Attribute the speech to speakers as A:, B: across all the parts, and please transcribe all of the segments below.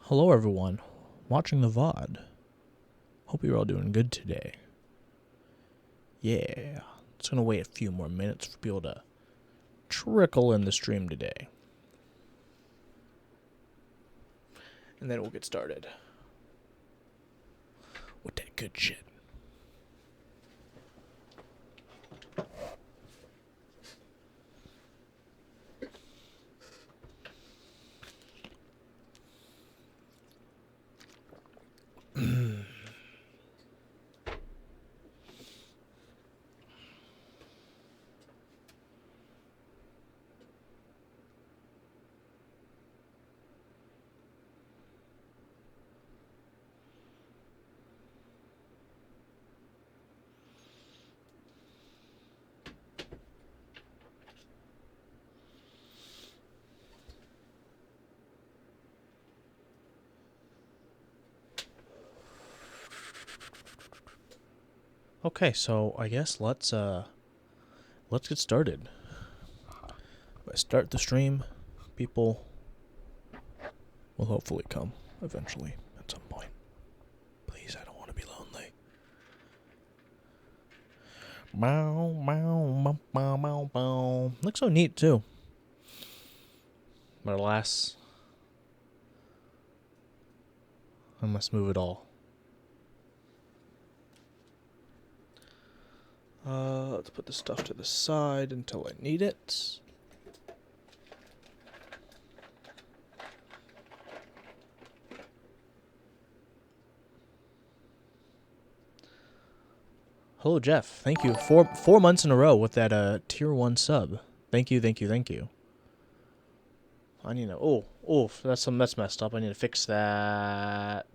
A: Hello everyone, watching the VOD. Hope you're all doing good today. Yeah, it's gonna wait a few more minutes for people to trickle in the stream today. And then we'll get started with that good shit. Okay, so I guess let's get started. If I start the stream, people will hopefully come eventually at some point. Please, I don't want to be lonely. Bow, bow, bow, bow, bow, bow. Looks so neat too. But alas, I must move it all. Let's put this stuff to the side until I need it. Hello, Jeff. Thank you. Four months in a row with that tier 1 sub. Thank you, thank you, thank you. I need to. Oh, that's messed up. I need to fix that.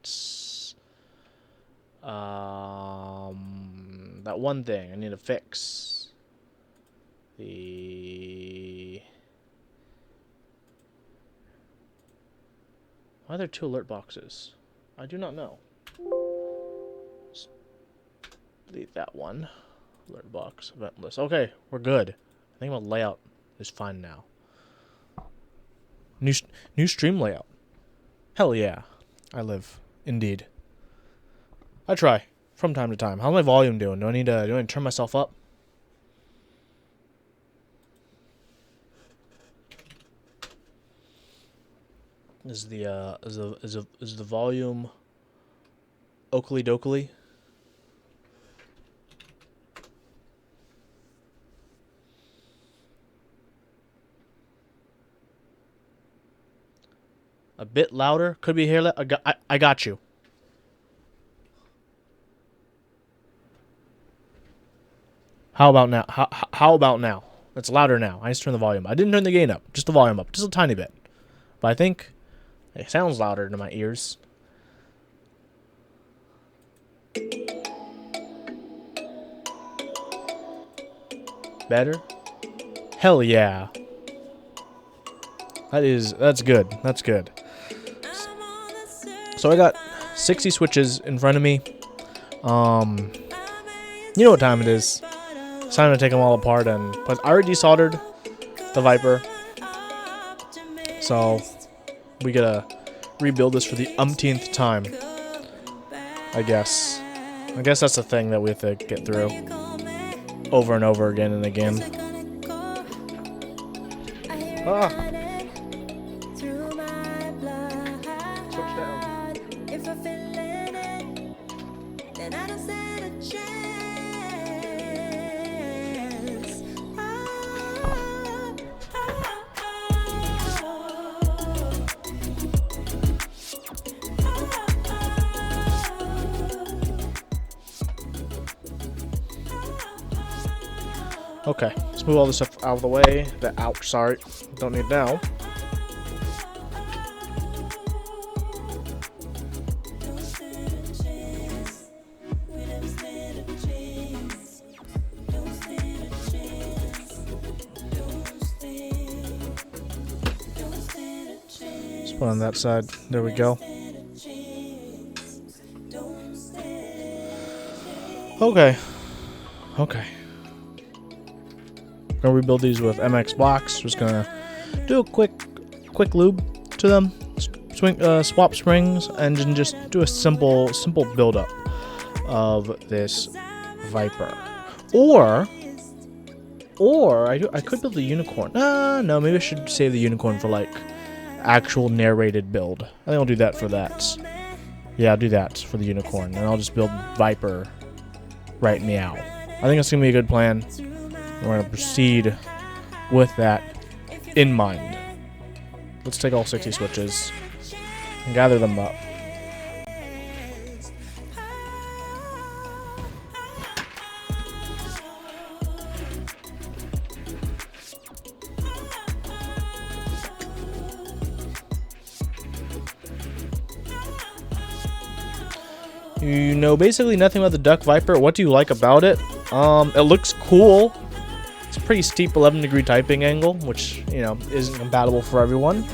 A: That one thing I need to fix. Why are there 2 alert boxes? I do not know. Delete that one. Alert box, event list. Okay, we're good. I think my layout is fine now. New stream layout. Hell yeah. I live. Indeed. I try. From time to time. How's my volume doing? Do I need to turn myself up? Is the volume Oakley dokley? A bit louder? Could be here. I got you. How about now? How about now? It's louder now. I just turned the volume up. I didn't turn the gain up. Just the volume up. Just a tiny bit. But I think it sounds louder to my ears. Better? Hell yeah. That's good. That's good. So I got 60 switches in front of me. You know what time it is. It's time to take them all apart, but I already desoldered the Viper. So we gotta rebuild this for the umpteenth time. I guess that's the thing that we have to get through over and over again and again. Ah. Okay, let's move all this stuff out of the way. Sorry, don't need it now. Let's put on that side. There we go. Okay. Gonna rebuild these with MX blocks. Just gonna do a quick lube to them. swap springs, and then just do a simple build-up of this Viper. Or I could build a unicorn. No, maybe I should save the unicorn for like actual narrated build. I think I'll do that for that. Yeah, I'll do that for the unicorn, and I'll just build Viper right meow. I think that's gonna be a good plan. We're gonna proceed with that in mind. Let's take all 60 switches and gather them up. You know basically nothing about the Duck Viper. What do you like about it? It looks cool. It's a pretty steep 11-degree typing angle, which, you know, isn't compatible for everyone.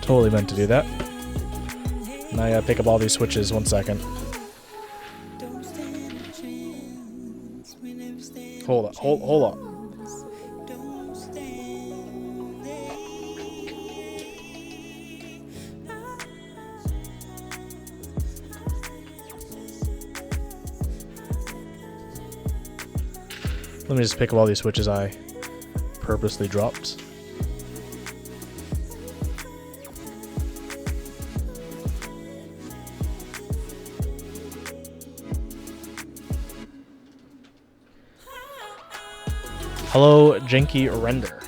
A: Totally meant to do that. Now I gotta pick up all these switches. 1 second. Hold up. Hold up. Let me just pick up all these switches I purposely dropped. Hello, Janky Render.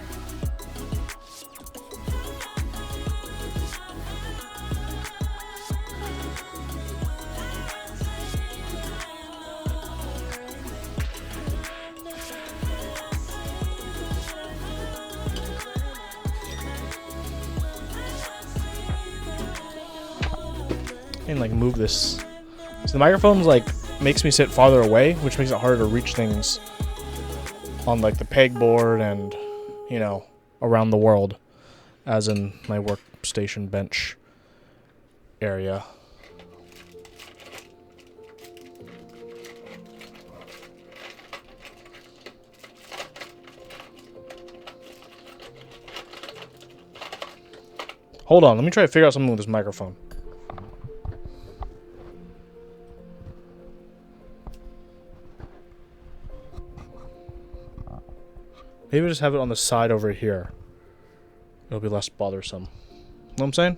A: And like move this. So the microphone's like makes me sit farther away, which makes it harder to reach things on like the pegboard and, you know, around the world, as in my workstation bench area. Hold on, let me try to figure out something with this microphone. Maybe we'll just have it on the side over here. It'll be less bothersome. Know what I'm saying?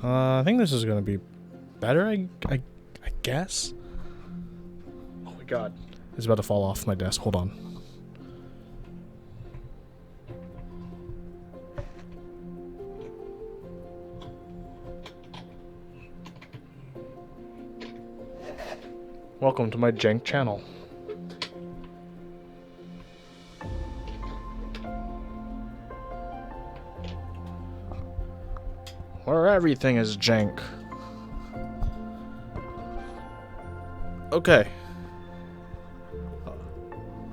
A: I think this is gonna be better, I guess. Oh my god. It's about to fall off my desk. Hold on. Welcome to my jank channel. Where everything is jank. Okay.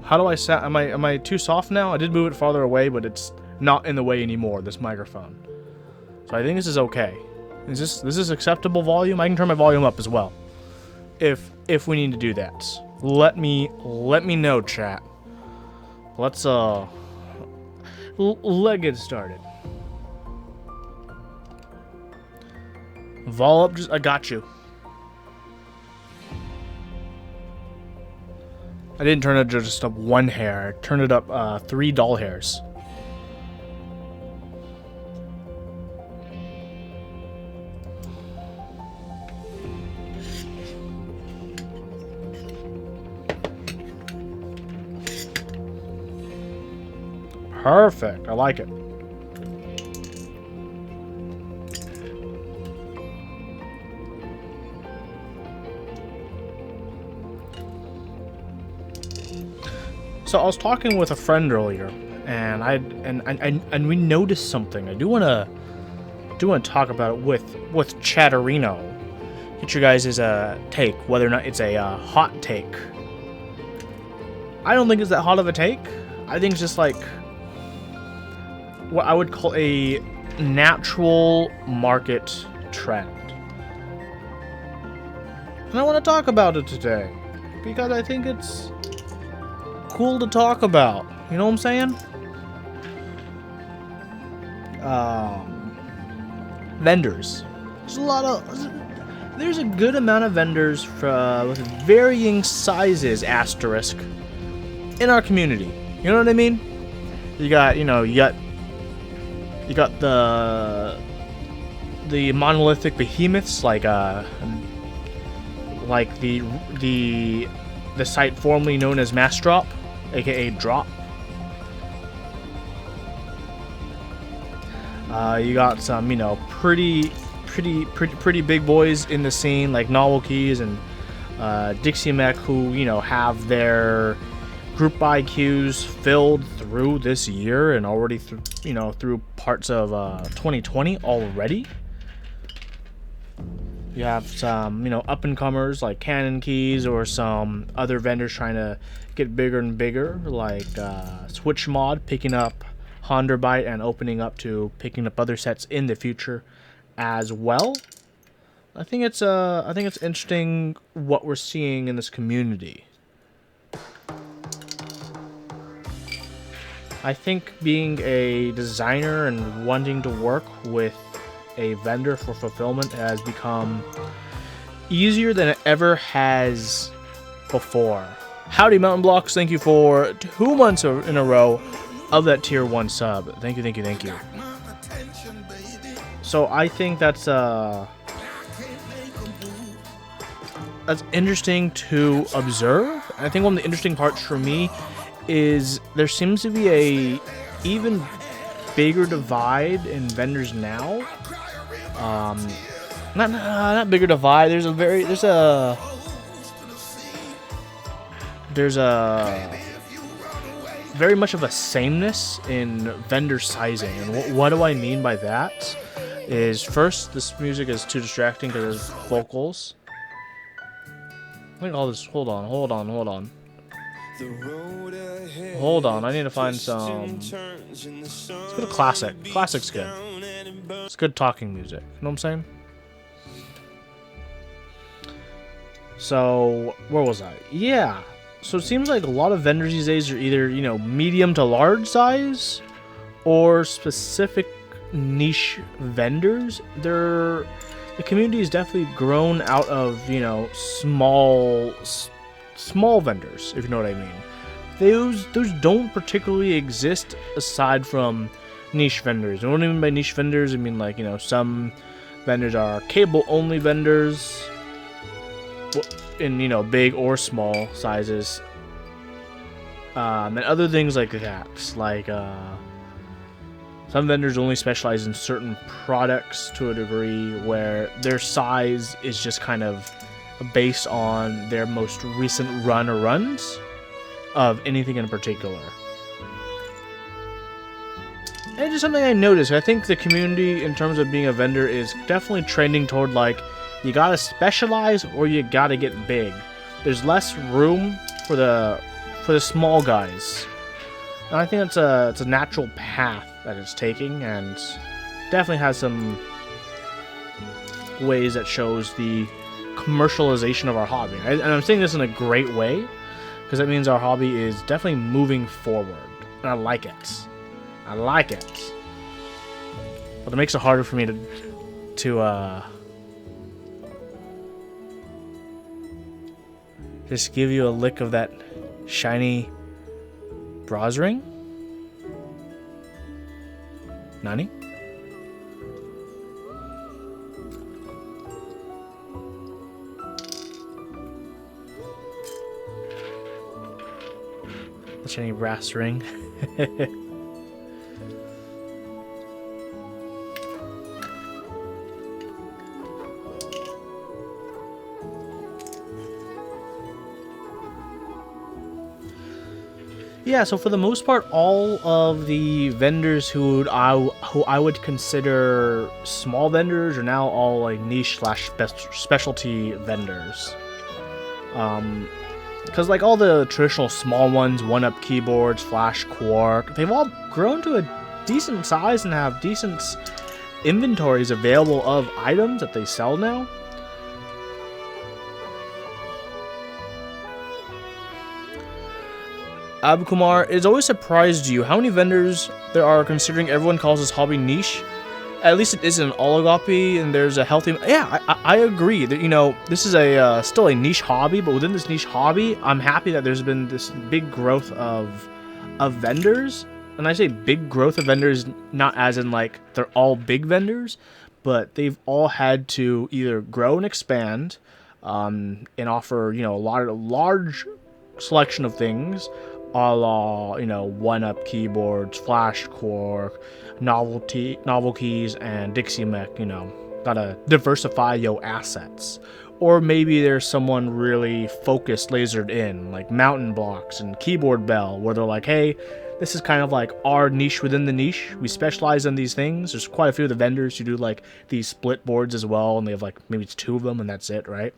A: How do I sound? Am I too soft now? I did move it farther away, but it's not in the way anymore, this microphone. So I think this is okay. This is acceptable volume? I can turn my volume up as well. If we need to do that. Let me know, chat. Let's let's get started. Vol up, I got you. I didn't turn it just up 1 hair. I turned it up 3 doll hairs. Perfect. I like it. So I was talking with a friend earlier, and we noticed something. I do wanna talk about it with Chatterino. Get your guys' take, whether or not it's a hot take. I don't think it's that hot of a take. I think it's just like what I would call a natural market trend. And I want to talk about it today. Because I think it's cool to talk about. You know what I'm saying? Vendors. There's a good amount of vendors with varying sizes, asterisk, in our community. You know what I mean? You got the monolithic behemoths like the site formerly known as Mass Drop, aka Drop. You got some, pretty big boys in the scene like Novel Keys and Dixie Mech, who have their group buy queues filled through this year and already through parts of 2020 already. You have some up and comers like Cannon Keys, or some other vendors trying to get bigger and bigger, like Switch Mod picking up Honderbyte and opening up to picking up other sets in the future as well. I think it's interesting what we're seeing in this community. I think being a designer and wanting to work with a vendor for fulfillment has become easier than it ever has before. Howdy Mountain Blocks, thank you for 2 months in a row of that tier 1 sub. Thank you. So I think that's interesting to observe. I think one of the interesting parts for me is there seems to be a even bigger divide in vendors now. Not bigger divide. There's a very much of a sameness in vendor sizing. And what do I mean by that? Is first, this music is too distracting because there's vocals. I think all this. Hold on. Hold on, I need to find some. Let's go to classic. Classic's good. It's good talking music. You know what I'm saying? So, where was I? Yeah. So it seems like a lot of vendors these days are either, medium to large size or specific niche vendors. The community has definitely grown out of, small vendors, if you know what I mean. Those don't particularly exist aside from niche vendors. And what I mean by niche vendors, I mean like, some vendors are cable only vendors in, big or small sizes. And other things like that. Like, some vendors only specialize in certain products to a degree where their size is just kind of based on their most recent run or runs of anything in particular. And it's just something I noticed. I think the community, in terms of being a vendor, is definitely trending toward, like, you gotta specialize or you gotta get big. There's less room for the small guys. And I think it's a natural path that it's taking, and definitely has some ways that shows the commercialization of our hobby. And I'm saying this in a great way, because that means our hobby is definitely moving forward. And I like it. But it makes it harder for me to just give you a lick of that shiny bronze ring. Nani? The shiny brass ring. Yeah, so for the most part, all of the vendors who I would consider small vendors are now all like niche / specialty vendors. Because like all the traditional small ones, 1UP keyboards, Flash, Quark, they've all grown to a decent size and have decent inventories available of items that they sell now. Abu Kumar, it's always surprised you how many vendors there are considering everyone calls this hobby niche. At least it isn't an oligopoly, and there's a healthy... Yeah, I agree that, you know, this is a still a niche hobby, but within this niche hobby, I'm happy that there's been this big growth of vendors. And I say big growth of vendors, not as in like they're all big vendors, but they've all had to either grow and expand, and offer, you know, a large selection of things, a la, you know, one-up keyboards, flash core, novel keys, and Dixie Mech. You know, gotta diversify your assets. Or maybe there's someone really focused, lasered in, like Mountain Blocks and Keyboard Bell, where they're like, hey, this is kind of like our niche within the niche. We specialize in these things. There's quite a few of the vendors who do like these split boards as well, and they have like maybe it's 2 of them, and that's it, right?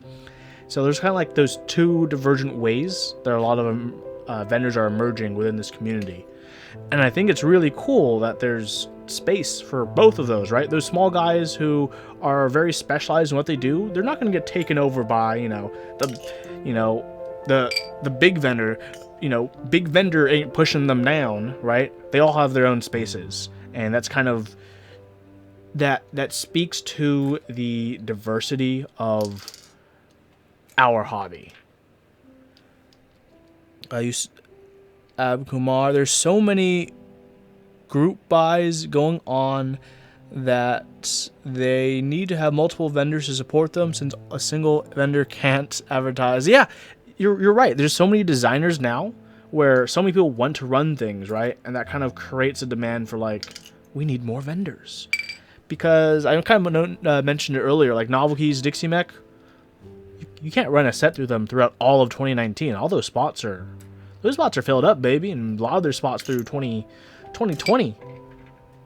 A: So there's kind of like those 2 divergent ways that a lot of vendors are emerging within this community. And I think it's really cool that there's space for both of those, right? Those small guys who are very specialized in what they do, they're not going to get taken over by, the big vendor. You know, big vendor ain't pushing them down, right? They all have their own spaces. And that's kind of that speaks to the diversity of our hobby. Kumar, there's so many group buys going on that they need to have multiple vendors to support them, since a single vendor can't advertise. Yeah, you're right. There's so many designers now where so many people want to run things, right? And that kind of creates a demand for, like, we need more vendors. Because I kind of mentioned it earlier, like Novel Keys, Dixie Mech, you can't run a set through them throughout all of 2019. All those spots are filled up, baby, and a lot of their spots through 2020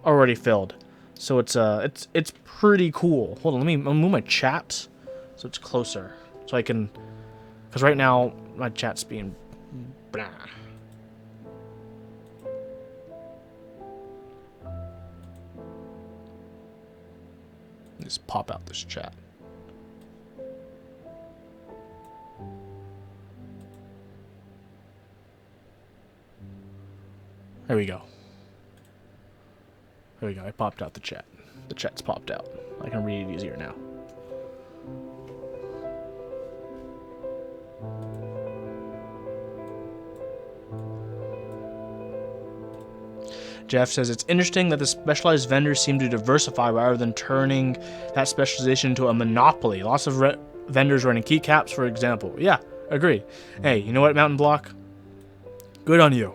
A: already filled. So it's pretty cool. Hold on, let me move my chat so it's closer, so I can, because right now my chat's being blah. Just pop out this chat. There we go. There we go. I popped out the chat. The chat's popped out. I can read it easier now. Jeff says, it's interesting that the specialized vendors seem to diversify rather than turning that specialization into a monopoly. Lots of vendors running keycaps, for example. Yeah, agree. Hey, you know what, Mountain Block? Good on you.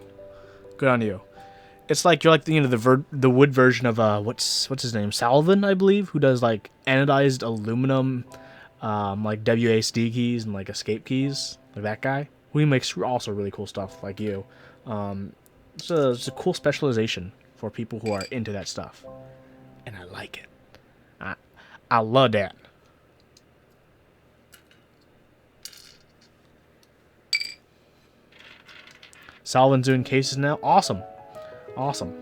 A: Good on you. It's like you're like the wood version of what's his name, Salvin, I believe, who does like anodized aluminum, like WASD keys and like escape keys, like that guy. Who makes also really cool stuff like you. It's a cool specialization for people who are into that stuff, and I like it. I love that. Salvin's doing cases now. Awesome. Awesome.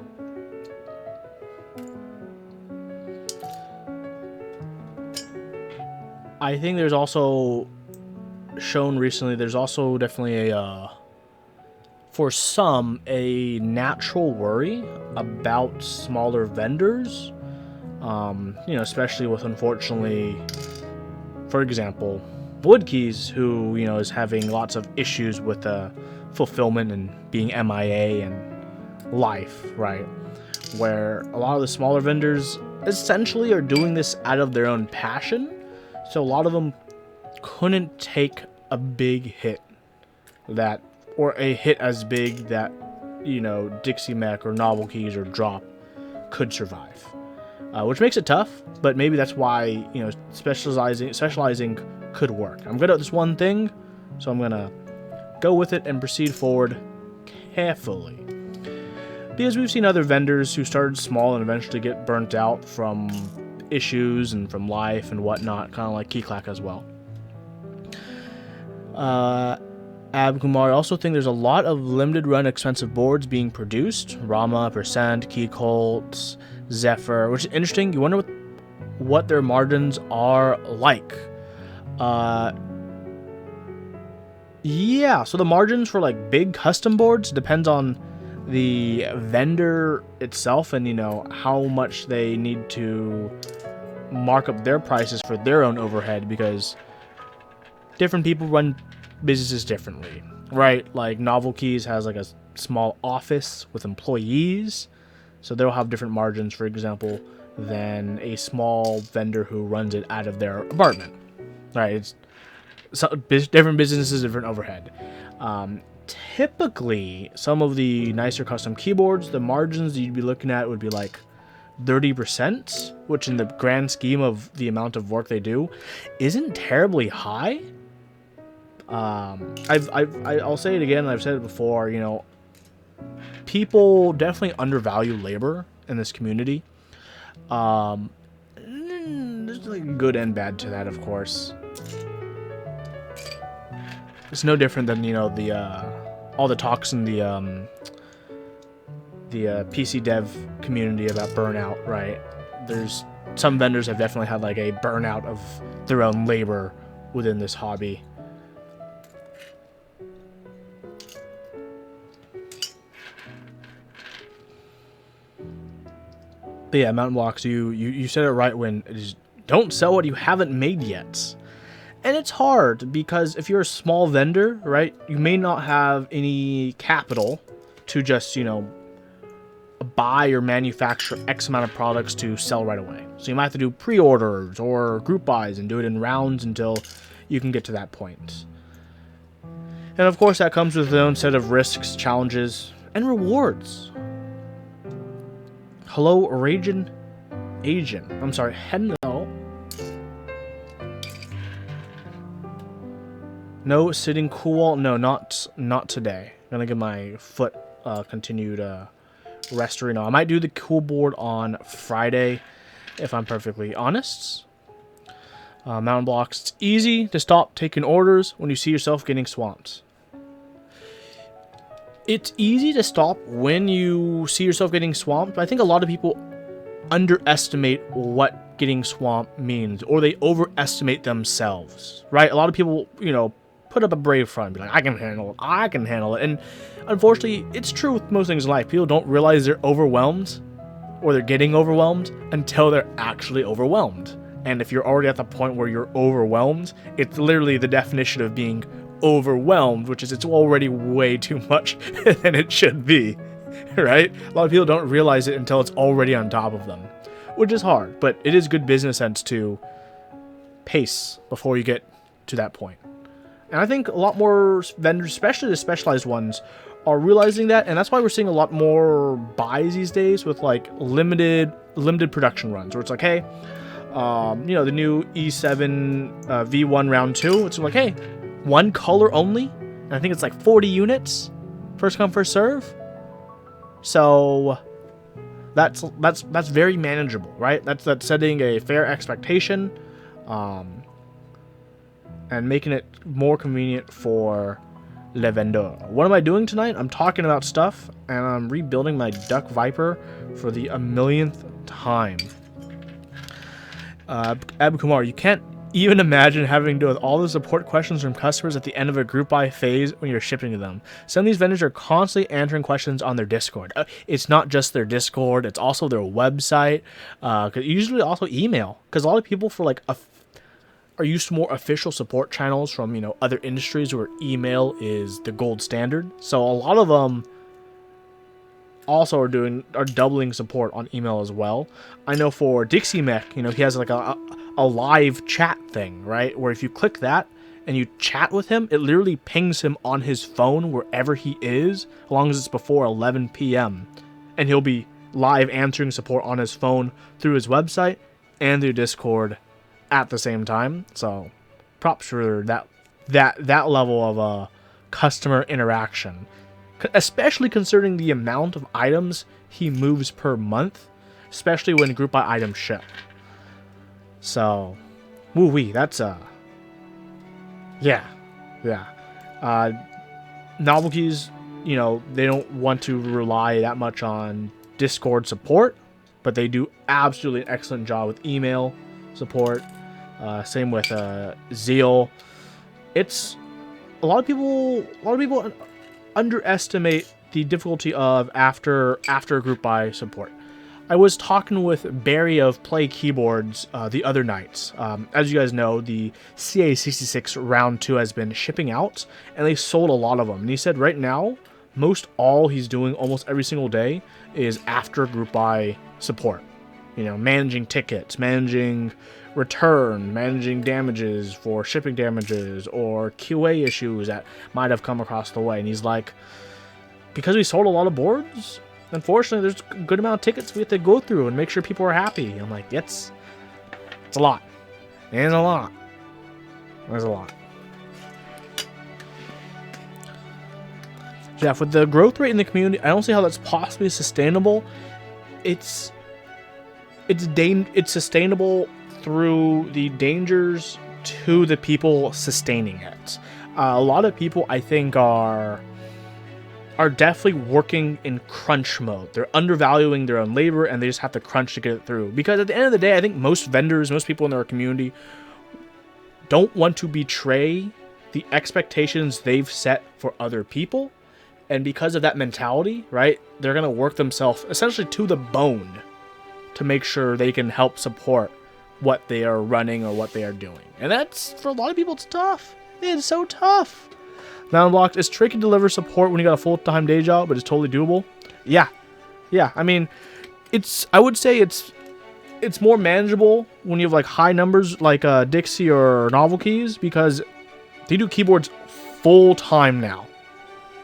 A: I think there's also shown recently, there's also definitely for some, a natural worry about smaller vendors. Especially with, unfortunately, for example, Woodkeys, who, is having lots of issues with fulfillment and being MIA and life, right? Where a lot of the smaller vendors essentially are doing this out of their own passion. So a lot of them couldn't take a big hit or a hit as big that, Dixie Mech or Novel Keys or Drop could survive. Which makes it tough, but maybe that's why, specializing could work. I'm good at this one thing, so I'm gonna go with it and proceed forward carefully. Because we've seen other vendors who started small and eventually get burnt out from issues and from life and whatnot, kind of like Keycap as well. Abkumar, I also think there's a lot of limited run expensive boards being produced. Rama, Percent, Keycolt, Zephyr, which is interesting. You wonder what their margins are like. Yeah, so the margins for like big custom boards depends on the vendor itself and, you know, how much they need to mark up their prices for their own overhead, because different people run businesses differently, right? Like Novel Keys has like a small office with employees, so they'll have different margins, for example, than a small vendor who runs it out of their apartment, right? It's different businesses, different overhead. Typically, some of the nicer custom keyboards, the margins you'd be looking at would be like 30%, which in the grand scheme of the amount of work they do isn't terribly high. I'll say it again, I've said it before, you know, people definitely undervalue labor in this community. There's like good and bad to that, of course. It's no different than, you know, the all the talks in the PC dev community about burnout, right? There's some vendors have definitely had like a burnout of their own labor within this hobby. But yeah, Mountain Blocks, you said it right when it is, don't sell what you haven't made yet. And it's hard because if you're a small vendor, right, you may not have any capital to just, you know, buy or manufacture X amount of products to sell right away. So you might have to do pre-orders or group buys and do it in rounds until you can get to that point. And of course that comes with its own set of risks, challenges, and rewards. Hello, Ragin Agent. I'm sorry, hello. No sitting cool. No, not today. I'm gonna give my foot continued restoring. I might do the cool board on Friday, if I'm perfectly honest. Mountain Blocks. It's easy to stop taking orders when you see yourself getting swamped. It's easy to stop when you see yourself getting swamped. I think a lot of people underestimate what getting swamped means, or they overestimate themselves, right? A lot of people, you know, put up a brave front, be like, I can handle it. And unfortunately, it's true with most things in life. People don't realize they're overwhelmed or they're getting overwhelmed until they're actually overwhelmed. And if you're already at the point where you're overwhelmed, it's literally the definition of being overwhelmed, which is it's already way too much than it should be, right? A lot of people don't realize it until it's already on top of them, which is hard, but it is good business sense to pace before you get to that point. And I think a lot more vendors, especially the specialized ones, are realizing that, and that's why we're seeing a lot more buys these days with like limited production runs, where it's like, hey, you know, the new E7 V1 round 2, it's like, hey, one color only, and I think it's like 40 units, first come first serve. So that's very manageable, right? That's setting a fair expectation, and making it more convenient for le vendeur. What am I doing tonight? I'm talking about stuff, and I'm rebuilding my Duck Viper for the 1,000,000th time. Abu Kumar, you can't even imagine having to deal with all the support questions from customers at the end of a group buy phase when you're shipping to them. Some of these vendors are constantly answering questions on their Discord. It's not just their Discord, it's also their website, usually also email, because a lot of people for like are used to more official support channels from, you know, other industries where email is the gold standard. So a lot of them also are doubling support on email as well. I know for Dixie Mech, you know, he has like a live chat thing, right? Where if you click that and you chat with him, it literally pings him on his phone wherever he is, as long as it's before 11 p.m. And he'll be live answering support on his phone through his website and through Discord at the same time. So props for that level of customer interaction, especially considering the amount of items he moves per month, especially when group buy items ship. So woo-wee, that's yeah. Novel Keys, you know, they don't want to rely that much on Discord support, but they do absolutely an excellent job with email support. Same with Zeal. It's a lot of people underestimate the difficulty of after group buy support. I was talking with Barry of Play Keyboards the other night. As you guys know, the CA66 round 2 has been shipping out, and they sold a lot of them. And he said right now, most all he's doing almost every single day is after group buy support. You know, managing tickets, managing return, managing damages for shipping damages, or QA issues that might have come across the way. And he's like, because we sold a lot of boards, unfortunately, there's a good amount of tickets we have to go through and make sure people are happy. I'm like, it's a lot. It's a lot. There's a lot. Jeff, with the growth rate in the community, I don't see how that's possibly sustainable. It's sustainable through the dangers to the people sustaining it. A lot of people, I think, are definitely working in crunch mode. They're undervaluing their own labor, and they just have to crunch to get it through. Because at the end of the day, I think most vendors, most people in their community don't want to betray the expectations they've set for other people. And because of that mentality, right, they're going to work themselves essentially to the bone to make sure they can help support what they are running or what they are doing. And that's, for a lot of people, it's tough. It's so tough. Now unblocked, it's tricky to deliver support when you got a full-time day job, but it's totally doable. Yeah. I mean, I would say it's more manageable when you have like high numbers like Dixie or Novel Keys, because they do keyboards full-time now,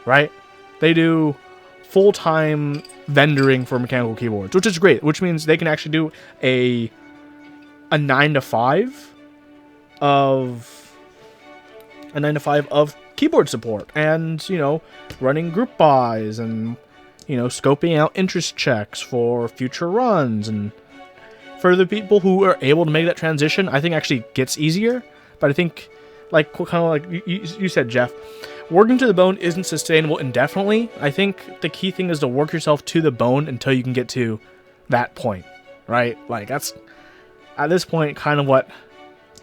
A: right? They do full-time vendoring for mechanical keyboards, which is great, which means they can actually do a 9 to 5 of keyboard support, and, you know, running group buys, and, you know, scoping out interest checks for future runs. And for the people who are able to make that transition, I think actually gets easier. But I think, like, kind of like you said, Jeff, working to the bone isn't sustainable indefinitely. I think the key thing is to work yourself to the bone until you can get to that point, right? Like, that's, at this point, kind of what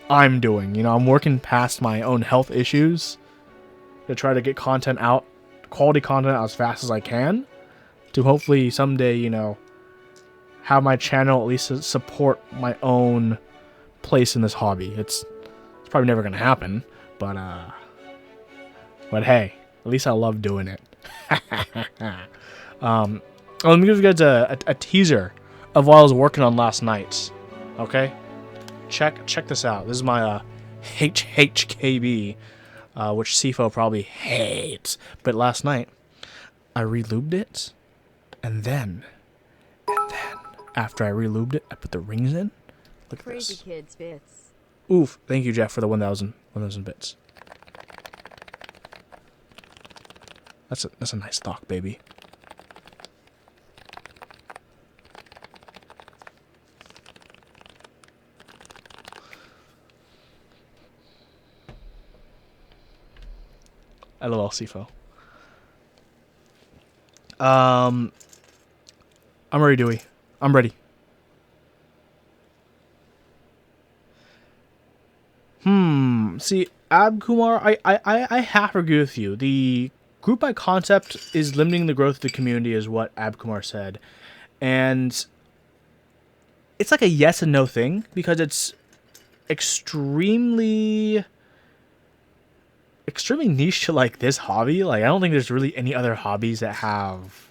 A: I'm doing. You know, I'm working past my own health issues to try to get content out, quality content out as fast as I can, to hopefully someday, you know, have my channel at least support my own place in this hobby. It's probably never gonna happen, but hey, at least I love doing it. Let me give you guys a teaser of what I was working on last night. Okay, check this out. This is my HHKB. Which CFO probably hates. But last night, I relubed it, and then, after I relubed it, I put the rings in. Look at
B: Crazy
A: this.
B: Kids bits.
A: Oof! Thank you, Jeff, for the 1,000 bits. That's a nice stock, baby. LOL, CFO. I'm ready, Dewey. I'm ready. See, Abkumar, I have to agree with you. The group buy concept is limiting the growth of the community, is what Abkumar said. And it's like a yes and no thing, because it's extremely niche to like this hobby. Like, I don't think there's really any other hobbies that have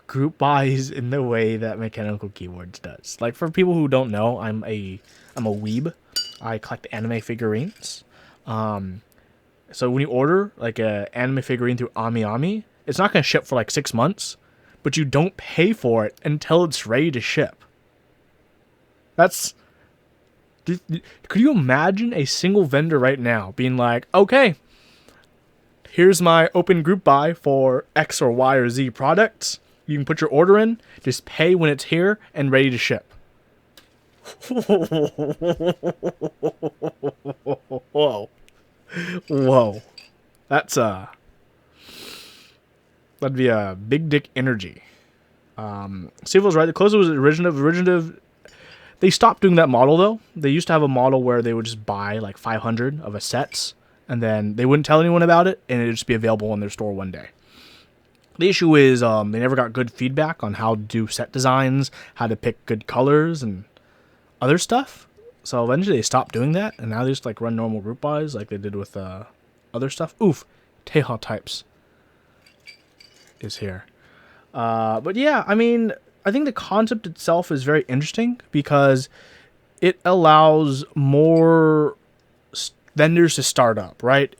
A: group buys in the way that mechanical keyboards does. Like, for people who don't know, I'm a weeb. I collect anime figurines. So when you order like a anime figurine through AmiAmi, it's not going to ship for like 6 months, but you don't pay for it until it's ready to ship. That's... Could you imagine a single vendor right now being like, okay, here's my open group buy for X or Y or Z products. You can put your order in, just pay when it's here and ready to ship. Whoa. That'd be a big dick energy. Steve was right. The closer was originative. They stopped doing that model, though. They used to have a model where they would just buy like 500 of a sets
B: and then they wouldn't tell anyone about it, and it'd just be available in their store one day. The issue is they never got good feedback on how to do set designs, how to pick good colors, and other stuff. So eventually they stopped doing that, and now they just like run normal group buys like they did with other stuff. Oof, Teha Types is here. But yeah, I mean, I think the concept itself is very interesting because it allows more vendors to start up, right?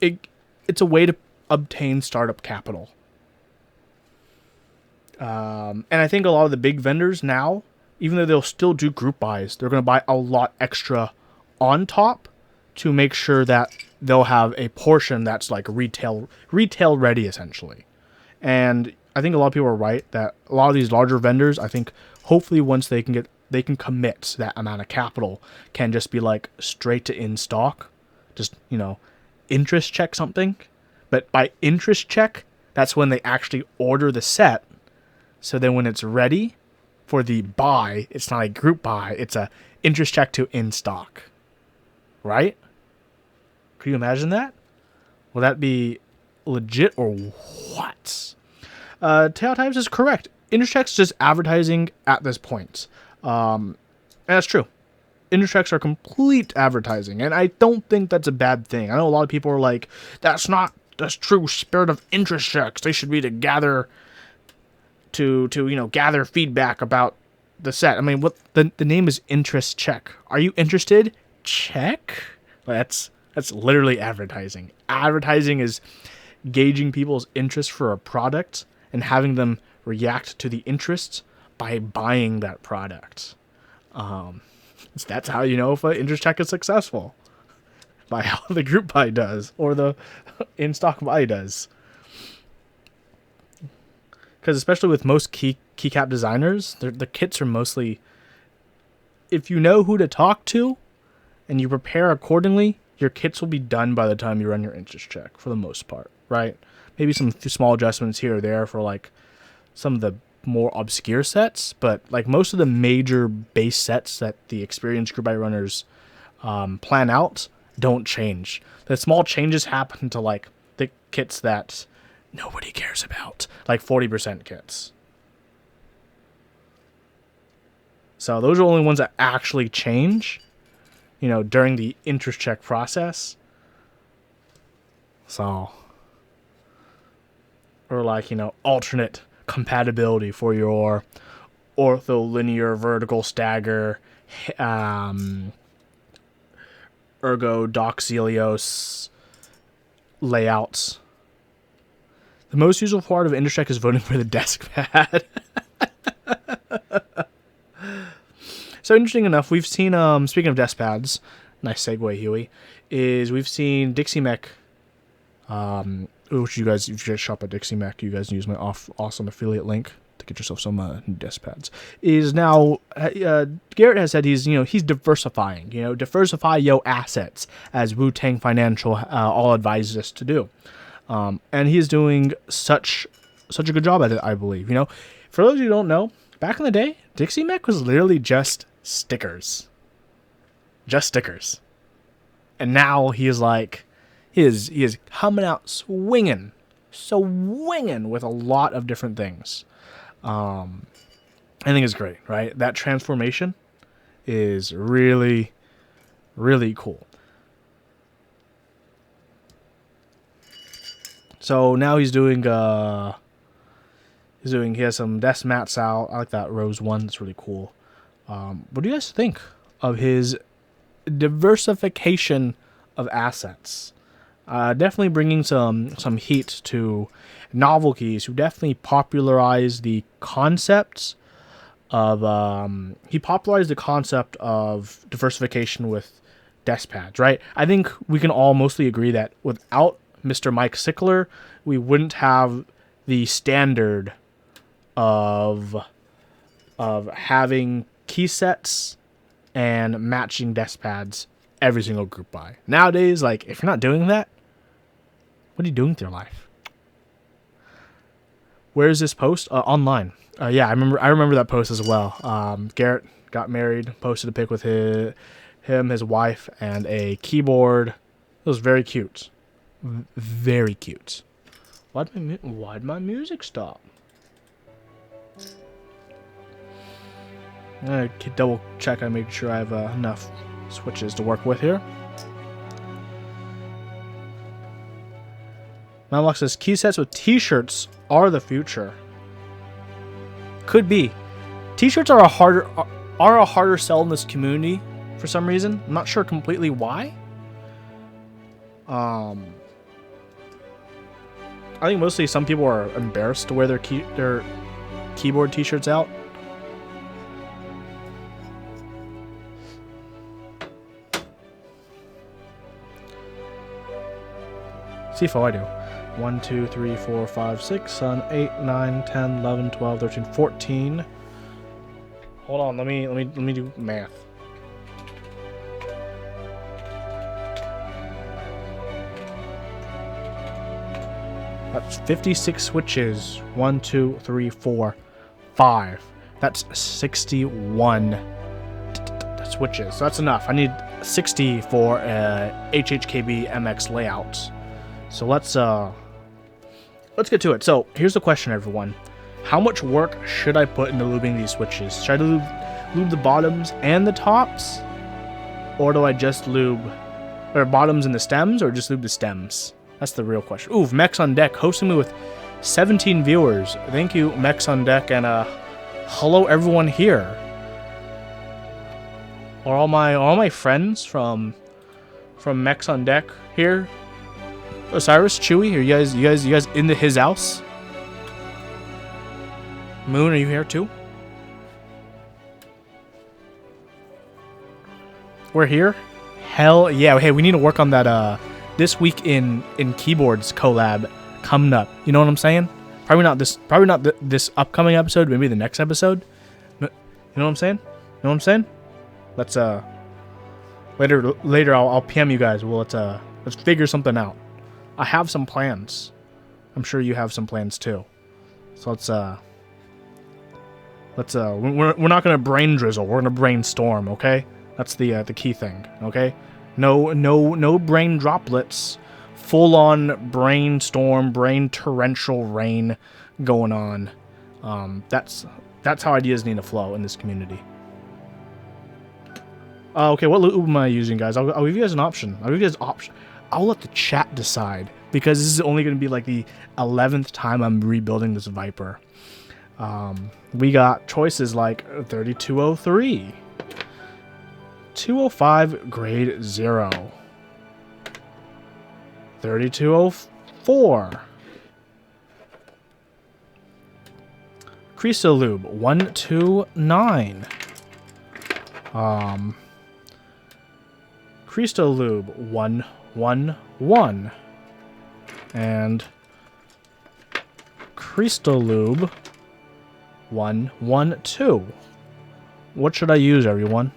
B: It's a way to obtain startup capital. And I think a lot of the big vendors now, even though they'll still do group buys, they're going to buy a lot extra on top to make sure that they'll have a portion that's like retail ready, essentially. And I think a lot of people are right that a lot of these larger vendors, I think hopefully once they can commit that amount of capital, can just be like straight to in stock, just, you know, interest check something. But by interest check, that's when they actually order the set. So then when it's ready for the buy, it's not a group buy, it's a interest check to in stock. Right? Could you imagine that? Will that be legit or what? Tail Types is correct. Interest checks just advertising at this point. And that's true. Interest checks are complete advertising, and I don't think that's a bad thing. I know a lot of people are like, that's not the true spirit of interest checks. They should be to gather gather feedback about the set. I mean, what the name is interest check. Are you interested? Check? That's literally advertising. Advertising is gauging people's interest for a product and having them react to the interest by buying that product. That's how you know if an interest check is successful. By how the group buy does or the in-stock buy does. Because especially with most keycap designers, the kits are mostly, if you know who to talk to and you prepare accordingly, your kits will be done by the time you run your interest check for the most part, right? Maybe some small adjustments here or there for like some of the more obscure sets, but like most of the major base sets that the experienced group buy runners plan out don't change. The small changes happen to like the kits that nobody cares about, like 40% kits. So those are the only ones that actually change, during the interest check process. So, or like, alternate compatibility for your ortholinear vertical stagger, ergodoxelios layouts. The most useful part of interest check is voting for the desk pad. So interesting enough, we've seen, speaking of desk pads, nice segue, Huey, is we've seen Dixie Mech, which you guys, if you guys shop at Dixie Mech, you guys can use my awesome affiliate link to get yourself some new desk pads. Is now, Garrett has said he's diversifying, diversify your assets, as Wu-Tang Financial all advises us to do. And he's doing such a good job at it, I believe. For those of you who don't know, back in the day, Dixie Mech was literally just stickers. Just stickers. And now he is like, he is coming out swinging with a lot of different things. I think it's great, right? That transformation is really, really cool. So now he has some desk mats out. I like that rose one. That's really cool. What do you guys think of his diversification of assets? Definitely bringing some heat to Novel Keys, who definitely popularized the concepts of diversification with desk pads, right? I think we can all mostly agree that without Mr. Mike Sickler, we wouldn't have the standard of having key sets and matching desk pads every single group buy. Nowadays, like, if you're not doing that, what are you doing with your life? Where is this post? Online. Yeah, I remember that post as well. Garrett got married, posted a pic with him, his wife, and a keyboard It was very cute. Very cute. Why'd my music stop? I'm gonna double check. I make sure I have enough switches to work with here. Mamlock says key sets with t-shirts are the future. Could be. T-shirts are a harder sell in this community for some reason. I'm not sure completely why. I think mostly some people are embarrassed to wear their keyboard t-shirts out. See if I do. 1, 2, 3, 4, 5, 6, 7, 8, 9, 10, 11, 12, 13, 14. Hold on, let me do math. That's 56 switches. 1, 2, 3, 4, 5. That's 61 switches. So that's enough. I need 60 for HHKB MX layouts. So let's get to it. So here's the question, everyone. How much work should I put into lubing these switches? Should I lube the bottoms and the tops? Or do I just lube or bottoms and the stems, or just lube the stems? That's the real question. Ooh, Mex on Deck hosting me with 17 viewers. Thank you, Mex on Deck, and hello everyone here. Are all my friends from Mex on Deck here? Osiris, Chewy, are you guys into his house? Moon, are you here too? We're here? Hell yeah. Hey, we need to work on that this week in keyboards collab coming up. You know what I'm saying? Probably not this upcoming episode, maybe the next episode. You know what I'm saying? You know what I'm saying? Let's later I'll PM you guys. Well, let's figure something out. I have some plans. I'm sure you have some plans too. So we're not gonna brain drizzle. We're gonna brainstorm. Okay, that's the key thing. Okay, no brain droplets. Full on brainstorm, brain torrential rain going on. That's how ideas need to flow in this community. Okay, what lube am I using, guys? I'll give you guys an option. I'll let the chat decide, because this is only going to be like the 11th time I'm rebuilding this Viper. We got choices like 3203, 205 grade 0, 3204, Cristo Lube 129, Cristo Lube 111, and Cristo Lube 112. What should I use, everyone?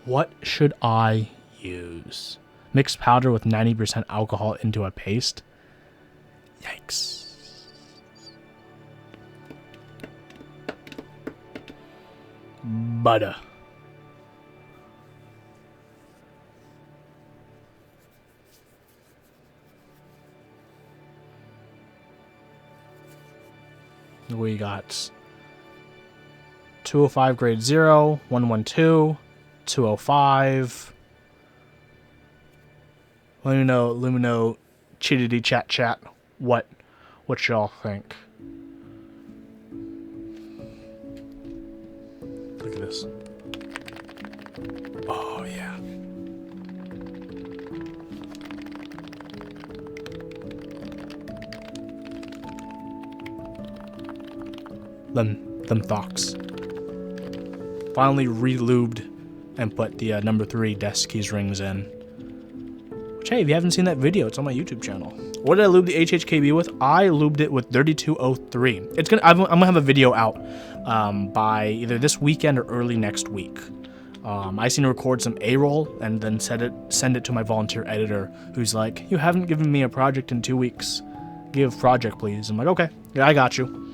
B: What should I use? Mix powder with 90% alcohol into a paste? Yikes. Butter. We got 205 grade 0, 112, 205. Let me know, chittity chat, what y'all think. Look at this. Oh yeah. Them thocks. Finally re-lubed and put the number 3 desk keys rings in. Which, hey, if you haven't seen that video, it's on my YouTube channel. What did I lube the HHKB with? I lubed it with 3203. I'm gonna have a video out by either this weekend or early next week. I just need to record some A-roll and then send it to my volunteer editor, who's like, "You haven't given me a project in 2 weeks. Give project, please." I'm like, "Okay, yeah, I got you."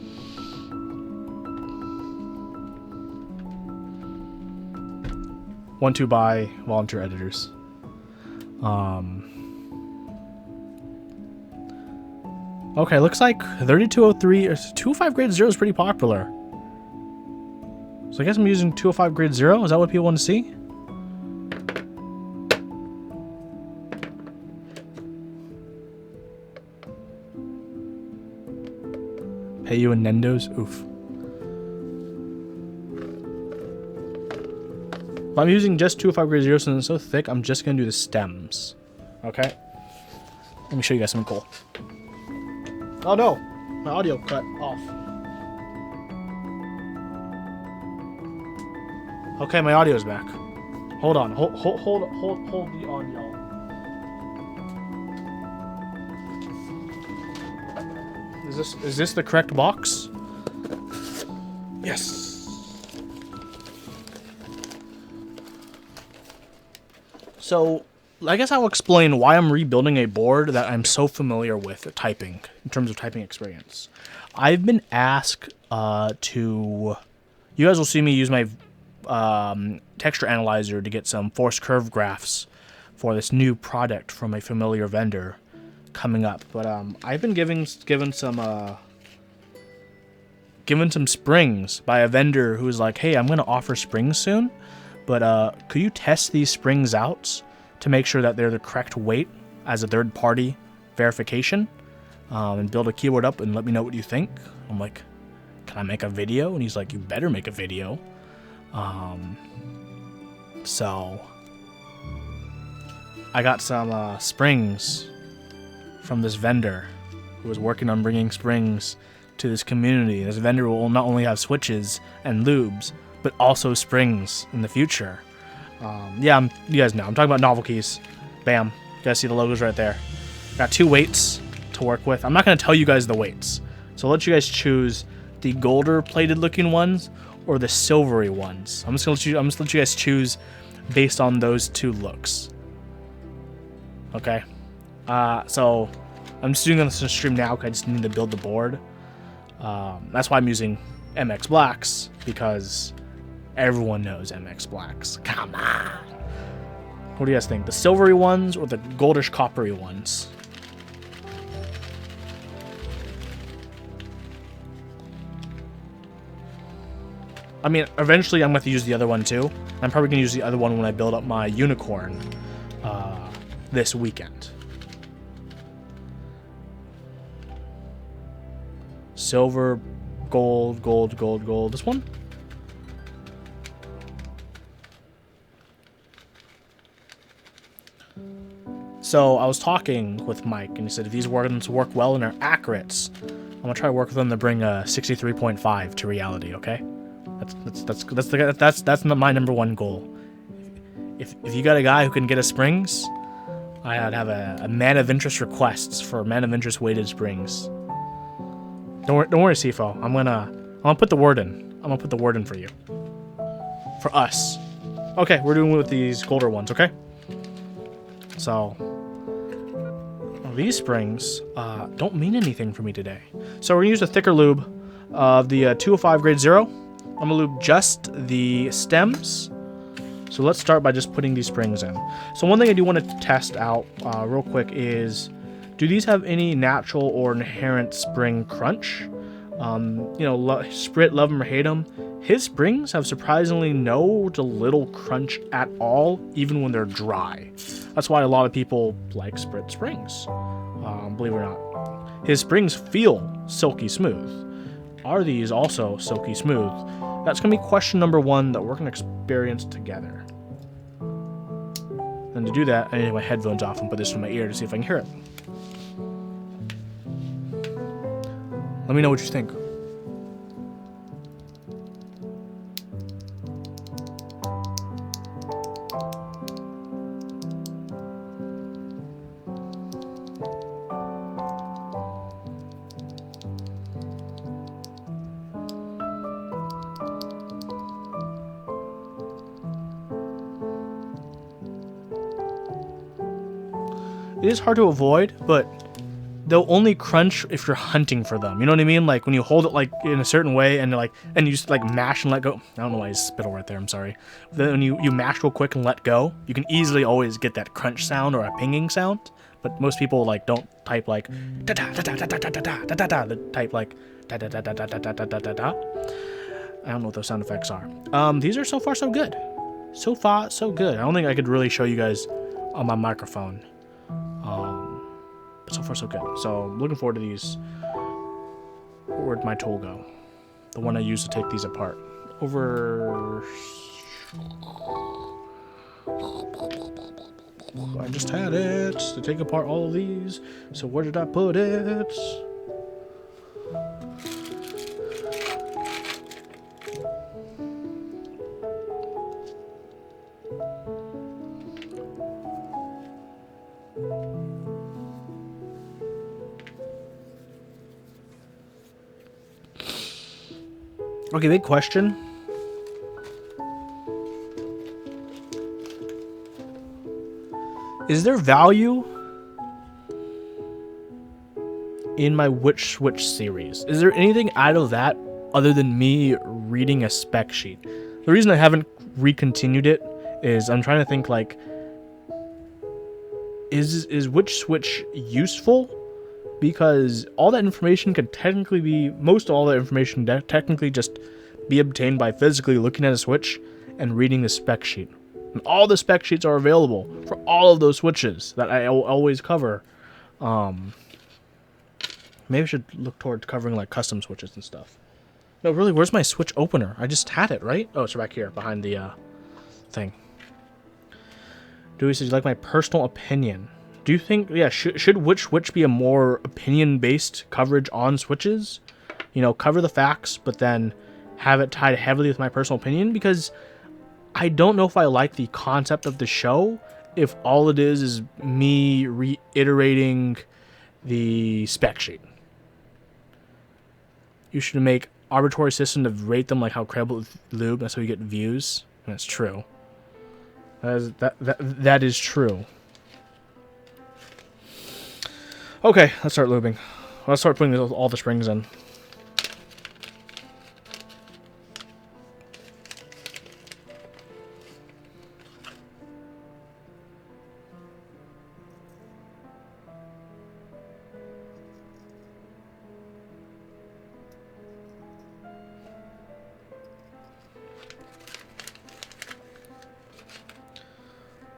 B: One, two by volunteer editors. Okay, looks like 3203 or 205 grade 0 is pretty popular. So I guess I'm using 205 grade 0. Is that what people want to see? Pay you in Nendos? Oof. If I'm using just 205 grade 0 since it's so thick, I'm just going to do the stems. Okay? Let me show you guys something cool. Oh no! My audio cut off. Okay, my audio's back. Hold on. Hold the audio. Is this the correct box? Yes. So, I guess I'll explain why I'm rebuilding a board that I'm so familiar with typing, in terms of typing experience. I've been asked to... You guys will see me use my texture analyzer to get some force curve graphs for this new product from a familiar vendor coming up. But I've been given some springs by a vendor who's like, hey, I'm going to offer springs soon, but could you test these springs out to make sure that they're the correct weight as a third-party verification, and build a keyboard up and let me know what you think. I'm like, can I make a video? And he's like, you better make a video. So I got some springs from this vendor who was working on bringing springs to this community. This vendor will not only have switches and lubes, but also springs in the future. Yeah, you guys know. I'm talking about novel keys. Bam. You guys see the logos right there. Got 2 weights to work with. I'm not going to tell you guys the weights. So I'll let you guys choose the golder plated looking ones or the silvery ones. I'm just going to let you guys choose based on those 2 looks. Okay. So I'm just doing this on stream now because I just need to build the board. That's why I'm using MX Blacks, because everyone knows MX Blacks. Come on. What do you guys think? The silvery ones or the goldish coppery ones? I mean, eventually I'm going to use the other one too. I'm probably going to use the other one when I build up my unicorn this weekend. Silver, gold, gold, gold, gold. This one? So I was talking with Mike, and he said if these ones work well and are accurate, I'm gonna try to work with them to bring a 63.5 to reality. Okay, that's my number 1 goal. If you got a guy who can get us springs, I'd have a man of interest requests for man of interest weighted springs. Don't worry, Sifo. I'm gonna put the word in. I'm gonna put the word in for you. For us. Okay, we're doing with these golder ones. Okay. So these springs don't mean anything for me today. So we're gonna use a thicker lube of the 205 grade 0. I'm gonna lube just the stems. So let's start by just putting these springs in. So one thing I do want to test out real quick is, do these have any natural or inherent spring crunch? Sprit, love them or hate them, his springs have surprisingly no to little crunch at all, even when they're dry. That's why a lot of people like Sprit springs, believe it or not. His springs feel silky smooth. Are these also silky smooth? That's going to be question number 1 that we're going to experience together. And to do that, I need my headphones off and put this in my ear to see if I can hear it. Let me know what you think. It is hard to avoid, but they'll only crunch if you're hunting for them. You know what I mean? Like when you hold it like in a certain way and you just like mash and let go. I don't know why I spittle right there. I'm sorry. Then when you mash real quick and let go, you can easily always get that crunch sound or a pinging sound. But most people like don't type like da da da da da da da da da da da. They type like da da da da da da da da da da. I don't know what those sound effects are. These are so far so good. So far so good. I don't think I could really show you guys on my microphone. But so far so good. So I'm looking forward to these. Where'd my tool go? The one I used to take these apart. Over. I just had it to take apart all of these. So where did I put it? Okay, big question. Is there value in my Which Switch series? Is there anything out of that other than me reading a spec sheet? The reason I haven't recontinued it is I'm trying to think like, is Which Switch useful? Because all that information could technically be, most of all that information technically just be obtained by physically looking at a switch and reading the spec sheet. And all the spec sheets are available for all of those switches that I always cover. Maybe I should look towards covering like custom switches and stuff. No, really, where's my switch opener? I just had it, right? Oh, it's back here behind the thing. Dewey says, you like my personal opinion? Do you think, yeah, should Which Switch be a more opinion-based coverage on switches? You know, cover the facts, but then have it tied heavily with my personal opinion? Because I don't know if I like the concept of the show if all it is me reiterating the spec sheet. You should make arbitrary system to rate them like how Credible Lube, that's how you get views. That's true. That is true. Okay, let's start lubing. Let's start putting all the springs in.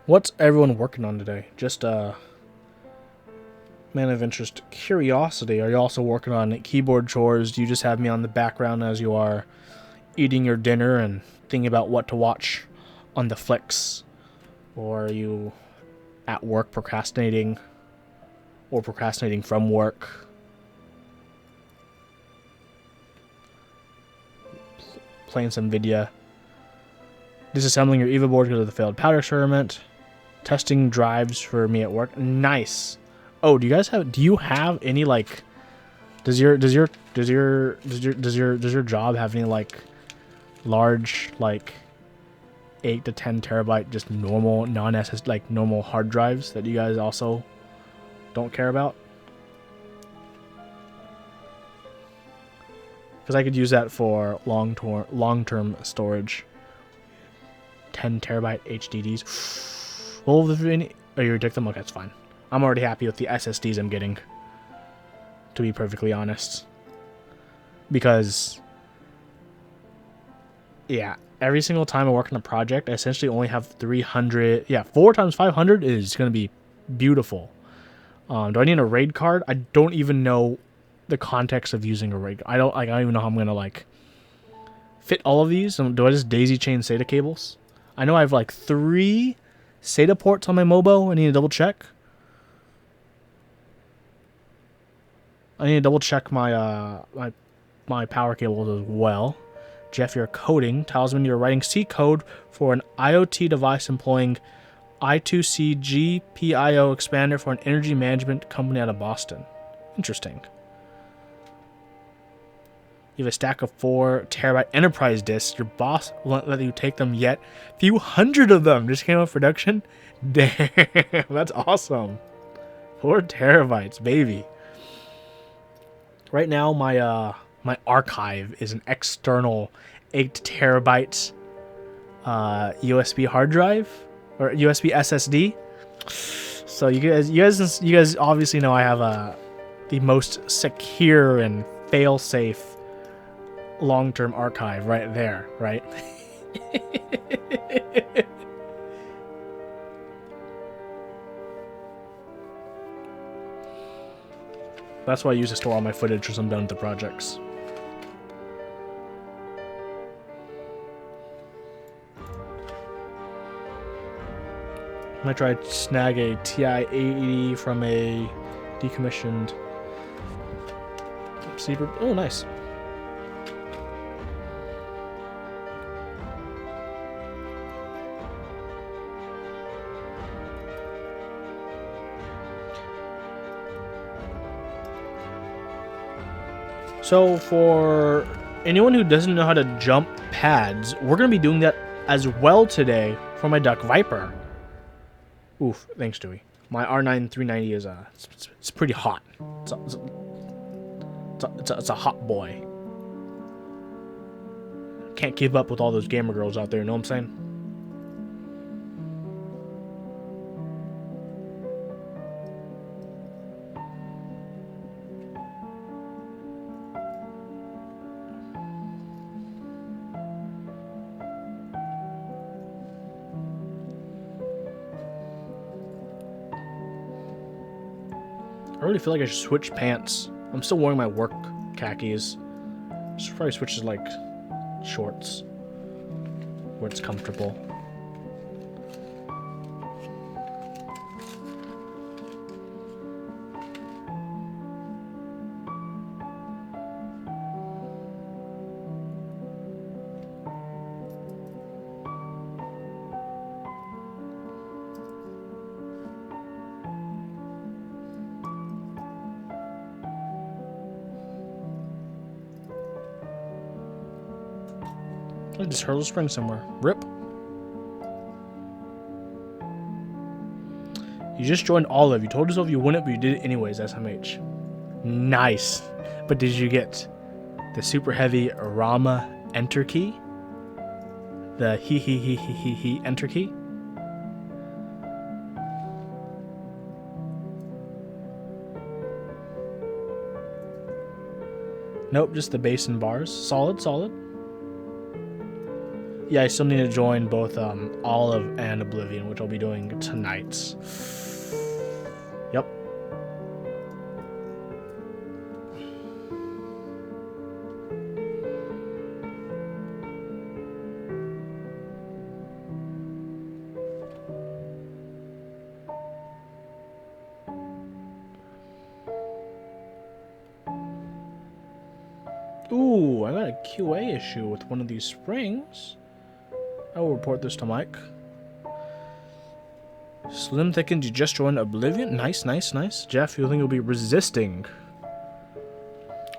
B: What's everyone working on today? Just man of interest, curiosity. Are you also working on keyboard chores? Do you just have me on the background as you are eating your dinner and thinking about what to watch on the flicks? Or are you at work procrastinating? Or procrastinating from work? Playing some video. Disassembling your EVA board because of the failed powder experiment. Testing drives for me at work. Nice. Oh, do you have any like does your job have any like large like 8 to 10 terabyte just normal non-SS like normal hard drives that you guys also don't care about? Because I could use that for long-term storage. 10 terabyte HDDs. Well, oh, you reject them? Okay, that's fine. I'm already happy with the SSDs I'm getting, to be perfectly honest. Because, yeah, every single time I work on a project, I essentially only have 300. Yeah, 4 times 500 is going to be beautiful. Do I need a RAID card? I don't even know the context of using a RAID. I don't even know how I'm going to, like, fit all of these. Do I just daisy chain SATA cables? I know I have, like, 3 SATA ports on my Mobo. I need to double check. I need to double check my my power cables as well. Jeff, you're coding. Talisman, you're writing C code for an IoT device employing I2C GPIO expander for an energy management company out of Boston. Interesting. You have a stack of 4 terabyte enterprise disks. Your boss won't let you take them yet. A few hundred of them just came out of production. Damn, that's awesome. 4 terabytes, baby. Right now, my archive is an external 8 terabyte USB hard drive or USB SSD. So you guys obviously know I have the most secure and fail-safe long-term archive right there, right? That's why I use to store all my footage once I'm done with the projects. I might try to snag a TI-80 from a decommissioned sleeper. Oh, nice. So for anyone who doesn't know how to jump pads, we're going to be doing that as well today for my Duck Viper. Oof, thanks, Dewey. My R9 390 is it's pretty hot. It's a hot boy. Can't keep up with all those gamer girls out there, you know what I'm saying? I really feel like I should switch pants. I'm still wearing my work khakis. I should probably switch to like shorts where it's comfortable. I just heard a spring somewhere. Rip. You just joined Olive. You told yourself you wouldn't, but you did it anyways, SMH. Nice. But did you get the super heavy Rama enter key? The he enter key? Nope, just the bass and bars. Solid, solid. Yeah, I still need to join both Olive and Oblivion, which I'll be doing tonight. Yep. Ooh, I got a QA issue with one of these springs. I will report this to Mike. Slim Thickens, you just joined Oblivion. Nice, nice, nice. Jeff, you think you'll be resisting?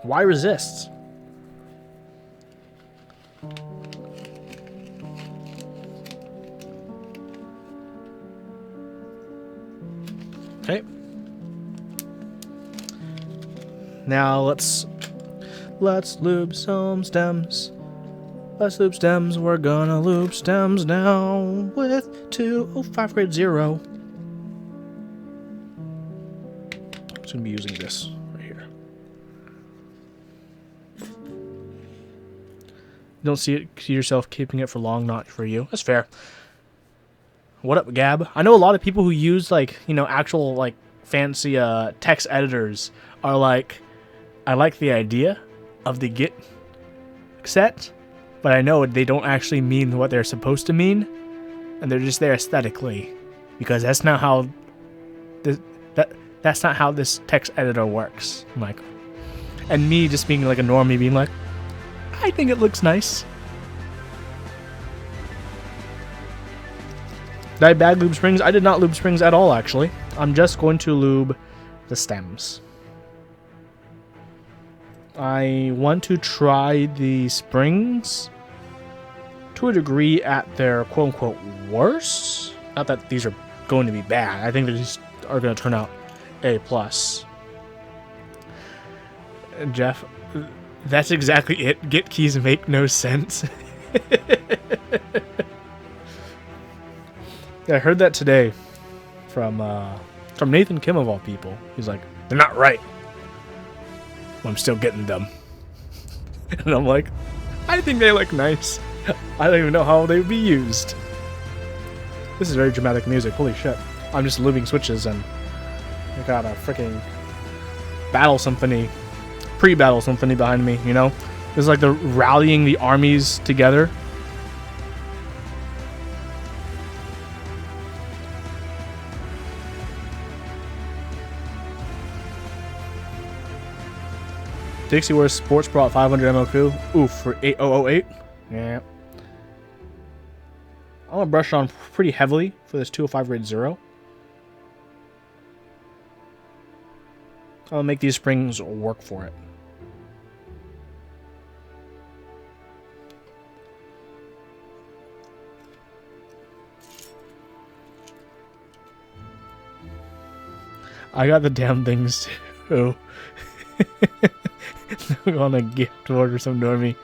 B: Why resist? Okay. Now let's lube some stems. Let's loop stems, we're gonna loop stems now with 205 grade 0. I'm just gonna be using this right here. You don't see yourself keeping it for long, not for you. That's fair. What up, Gab? I know a lot of people who use like, you know, actual like fancy text editors are like, I like the idea of the Git set, but I know they don't actually mean what they're supposed to mean, and they're just there aesthetically, because that's not how that's not how this text editor works. I'm like, and me just being like a normie, being like, I think it looks nice. Did I bag lube springs? I did not lube springs at all, actually. I'm just going to lube the stems. I want to try the springs to a degree at their quote-unquote worst. Not that these are going to be bad. I think they just are going to turn out A+. Jeff, that's exactly it. Git keys make no sense. Yeah, I heard that today from Nathan Kim of all people. He's like, they're not right. I'm still getting them. And I'm like, I think they look nice. I don't even know how they would be used. This is very dramatic music. Holy shit. I'm just lubing switches and I got a freaking battle symphony, pre-battle symphony behind me, you know? This is like the rallying the armies together. Dixie wears sports bra at 500 MOQ. Oof, for 8008. Yeah. I'm going to brush on pretty heavily for this 205 grade 0. I'll make these springs work for it. I got the damn things too. I'm gonna gift order some normie.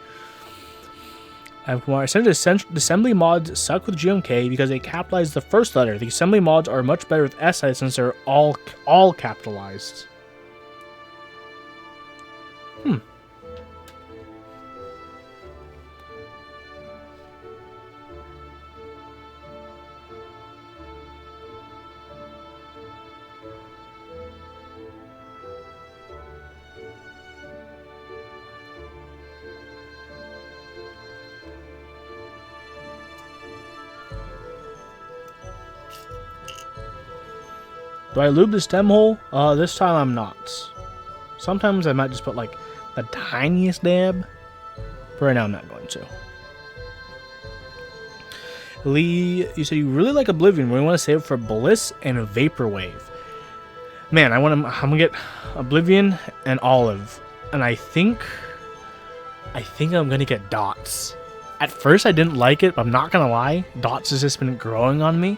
B: Assembly mods suck with GMK because they capitalize the first letter. The assembly mods are much better with SI since they're all capitalized. Do I lube the stem hole? This time I'm not. Sometimes I might just put like the tiniest dab. But right now I'm not going to. Lee, you said you really like Oblivion. We want to save it for Bliss and Vaporwave. Man, I'm gonna get Oblivion and Olive. And I think I'm gonna get Dots. At first I didn't like it, but I'm not gonna lie. Dots has just been growing on me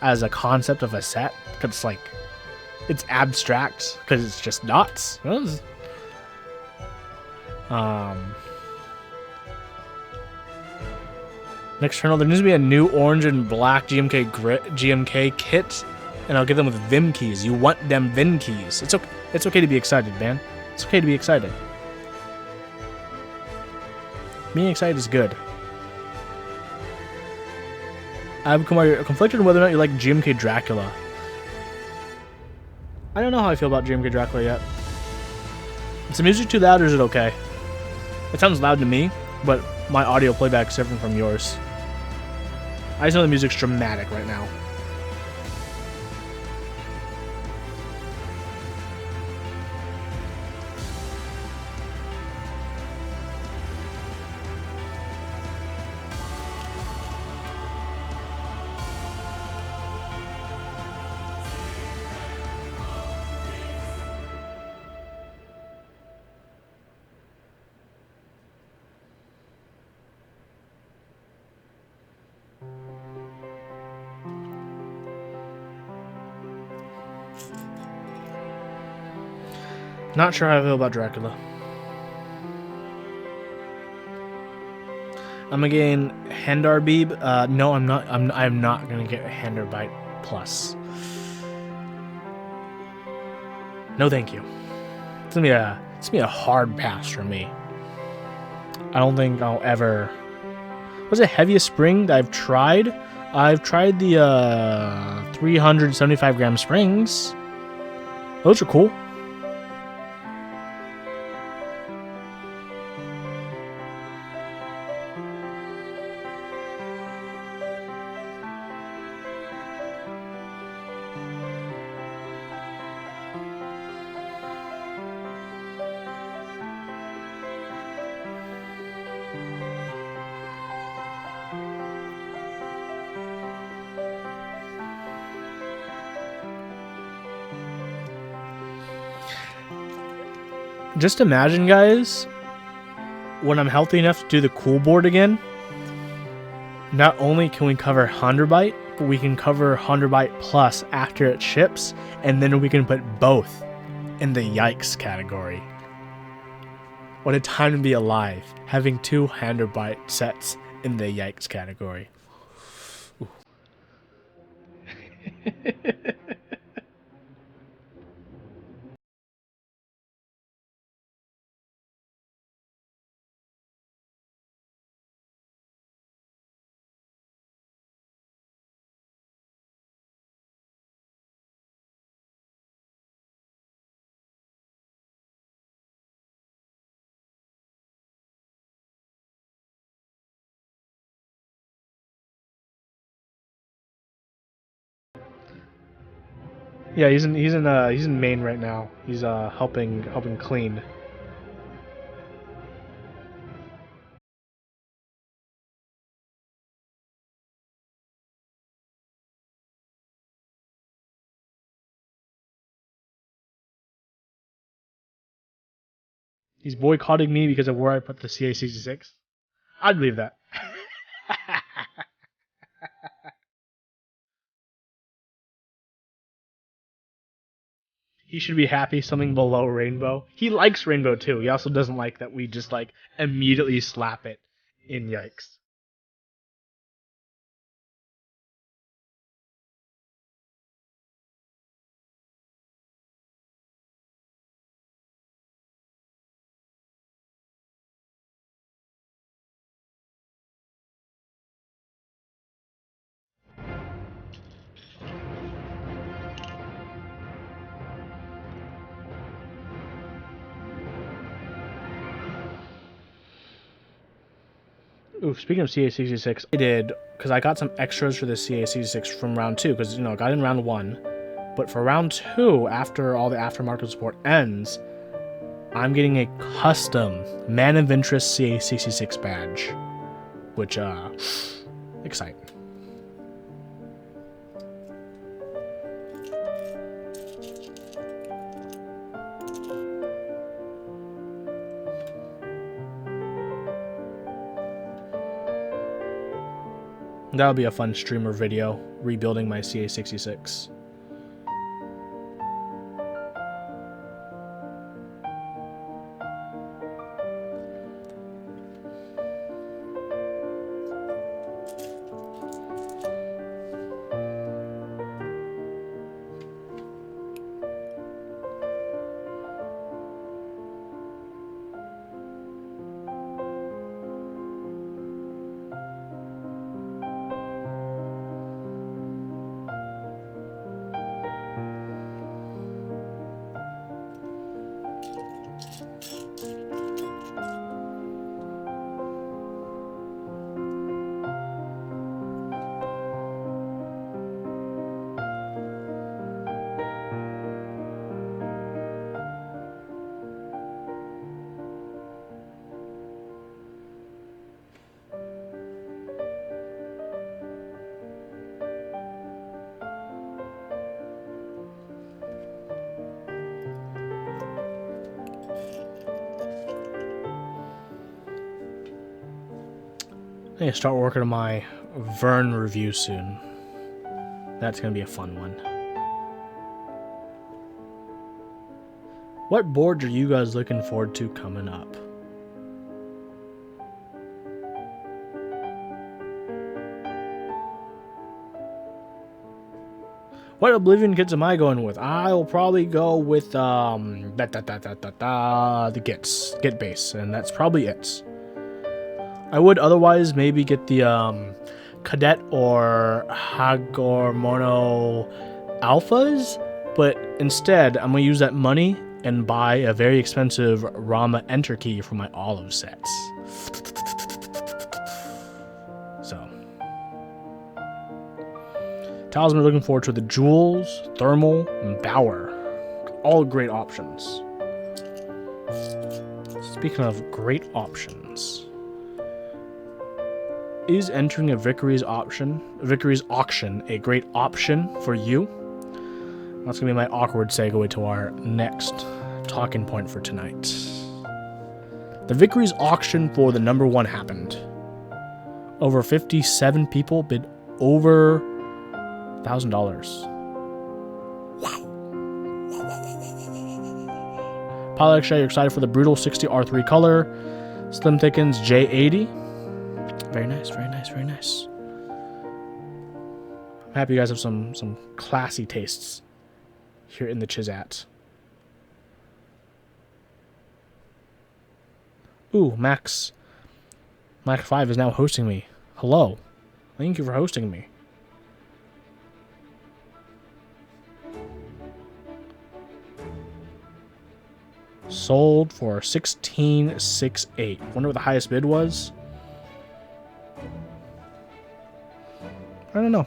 B: as a concept of a set. Because it's like, it's abstract because it's just dots. Next turn, there needs to be a new orange and black GMK kit, and I'll get them with Vim keys. You want them Vim keys. It's okay. It's okay to be excited, man. It's okay to be excited. Being excited is good. I've conflicted on whether or not you like GMK Dracula. I don't know how I feel about GMK Dracula yet. Is the music too loud or is it okay? It sounds loud to me, but my audio playback is different from yours. I just know the music's dramatic right now. Not sure how I feel about Dracula. I'm gonna gain Hendar Beeb. No, I'm not. I'm not gonna get Hendar Bite Plus. No, thank you. It's gonna be a hard pass for me. I don't think I'll ever. What's the heaviest spring that I've tried? I've tried the 375 gram springs. Those are cool. Just imagine, guys, when I'm healthy enough to do the cool board again, not only can we cover 100 byte, but we can cover 100 byte plus after it ships, and then we can put both in the yikes category. What a time to be alive, having 2 Handerbite sets in the yikes category. Yeah, he's in Maine right now. He's helping clean. He's boycotting me because of where I put the CA66. I'd believe that. He should be happy something below rainbow. He likes rainbow too. He also doesn't like that we just like immediately slap it in yikes. Ooh, speaking of CA66, I did, because I got some extras for the CA66 from round 2, because, I got in round 1. But for round 2, after all the aftermarket support ends, I'm getting a custom Man of Interest CA66 badge. Which, exciting. That'll be a fun streamer video, rebuilding my CA66. I need to start working on my Vern review soon. That's going to be a fun one. What boards are you guys looking forward to coming up? What Oblivion kits am I going with? I'll probably go with the Git base, and that's probably it. I would otherwise maybe get the Cadet or Hagor Mono Alphas, but instead I'm going to use that money and buy a very expensive Rama Enter Key for my Olive sets. So, Talisman looking forward to the Jewels, Thermal, and Bower. All great options. Speaking of great options, is entering a Vickery's auction a great option for you? That's going to be my awkward segue to our next talking point for tonight. The Vickery's auction for the number 1 happened. Over 57 people bid over $1,000. Wow. Pilot Shell, you're excited for the Brutal 60 R3 color. Slim Thickens J80. Very nice, very nice, very nice. I'm happy you guys have some classy tastes here in the Chizat. Ooh, Max 5 is now hosting me. Hello. Thank you for hosting me. Sold for 16.68. Wonder what the highest bid was. I don't know.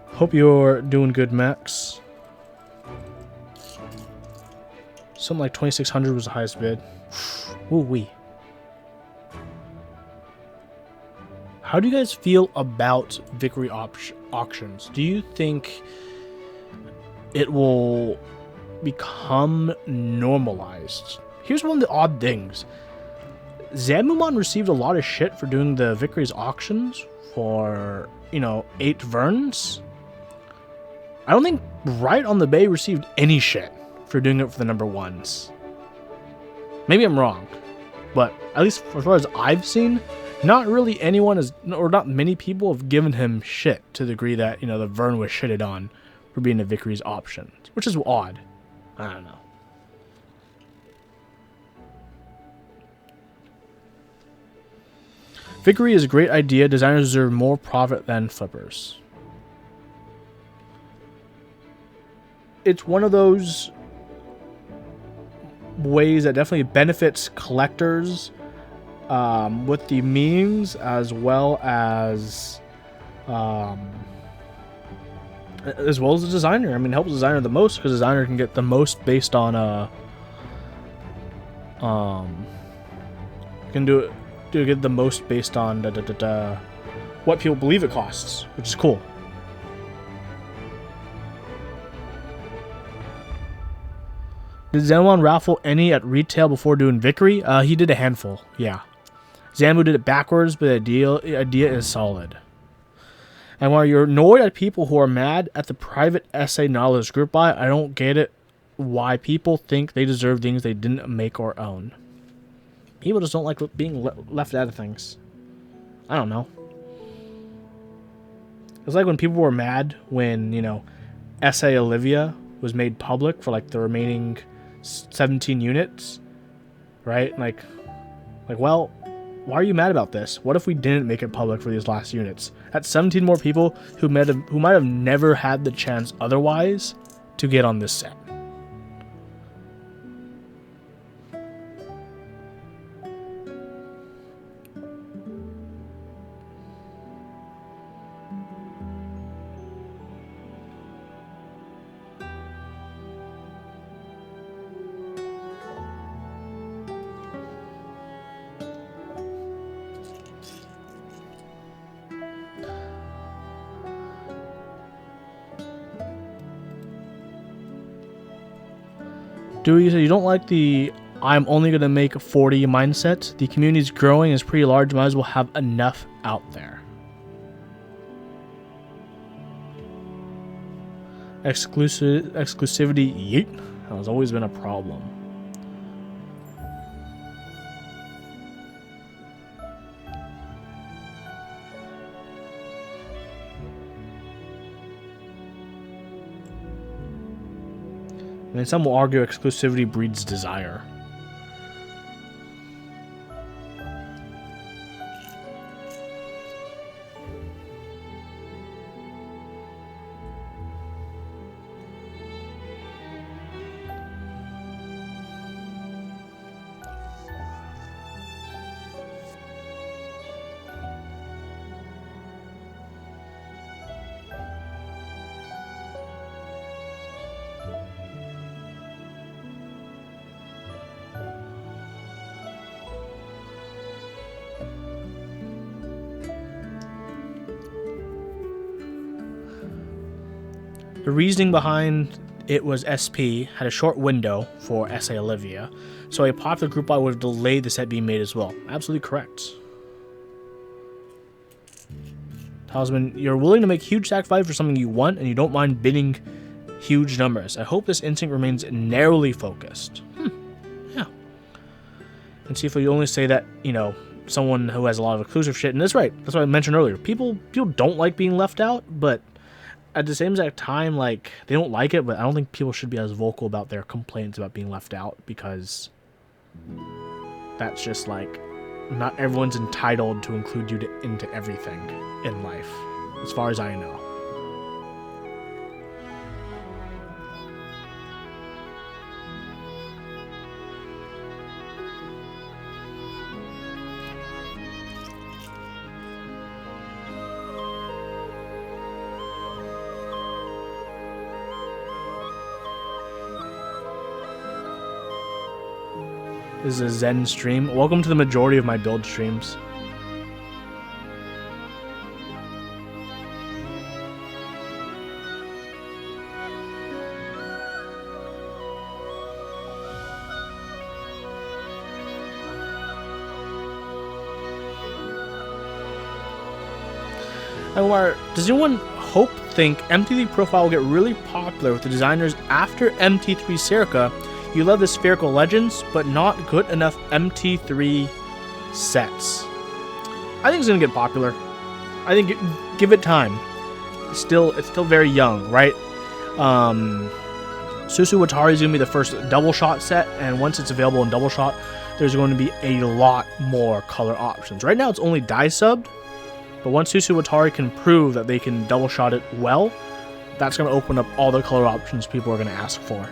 B: Hope you're doing good, Max. Something like 2,600 was the highest bid. Ooh wee. How do you guys feel about Victory auctions? Do you think it will become normalized? Here's one of the odd things. Zamumon received a lot of shit for doing the Victory's auctions for, 8 Verns. I don't think Right on the Bay received any shit for doing it for the number 1s. Maybe I'm wrong, but at least as far as I've seen, not really anyone is, or not many people have given him shit to the degree that, the Vern was shitted on for being a Victory's option, which is odd. I don't know. Victory is a great idea. Designers deserve more profit than flippers. It's one of those ways that definitely benefits collectors with the memes, as well as the designer. I mean, it helps the designer the most because the designer can get the most based on get the most based on what people believe it costs, which is cool. Did Zamon raffle any at retail before doing Victory? He did a handful, yeah. Zamu did it backwards, but the idea is solid. And while you're annoyed at people who are mad at the private essay Nautilus group buy, I don't get it why people think they deserve things they didn't make or own. People just don't like being left out of things. I don't know. It's like when people were mad when, Essay Olivia was made public for like the remaining 17 units, right? Like, well, why are you mad about this? What if we didn't make it public for these last units? That's 17 more people who might have never had the chance otherwise to get on this set. Dewey, you said you don't like the I'm only going to make 40 mindset. The community's growing, is pretty large, might as well have enough out there. Exclusivity, yeet, has always been a problem. I mean, some will argue exclusivity breeds desire. The reasoning behind it was SP had a short window for SA Olivia, so a popular group buy would have delayed the set being made as well. Absolutely correct. Talisman, you're willing to make huge sacrifice for something you want, and you don't mind bidding huge numbers. I hope this instinct remains narrowly focused. Yeah. And see if we only say that, you know, someone who has a lot of exclusive shit, and that's right, that's what I mentioned earlier. People don't like being left out, but at the same exact time, like, they don't like it, but I don't think people should be as vocal about their complaints about being left out, because that's just like, not everyone's entitled to include you into everything in life, as far as I know. This is a Zen stream. Welcome to the majority of my build streams. Omar, does anyone think MT3 profile will get really popular with the designers after MT3 Serica? You love the spherical legends, but not good enough MT3 sets. I think it's gonna get popular. I think give it time. It's still very young, right? Susu Watari is gonna be the first double shot set, and once it's available in double shot, there's going to be a lot more color options. Right now, it's only die subbed, but once Susu Watari can prove that they can double shot it well, that's gonna open up all the color options people are gonna ask for.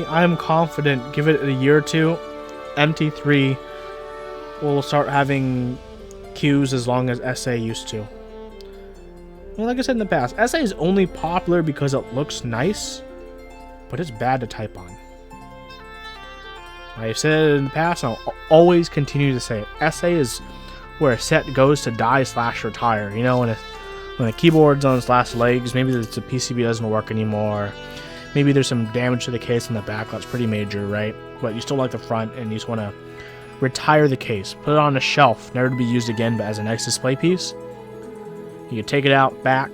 B: I'm confident, give it a year or two, MT3 will start having queues as long as SA used to. I mean, like I said in the past, SA is only popular because it looks nice, but it's bad to type on. I've said it in the past, and I'll always continue to say it. SA is where a set goes to die/retire. You know, when a keyboard's on its last legs, maybe the PCB doesn't work anymore. Maybe there's some damage to the case in the back, that's pretty major, right? But you still like the front, and you just want to retire the case. Put it on a shelf, never to be used again, but as a nice display piece. You can take it out, back,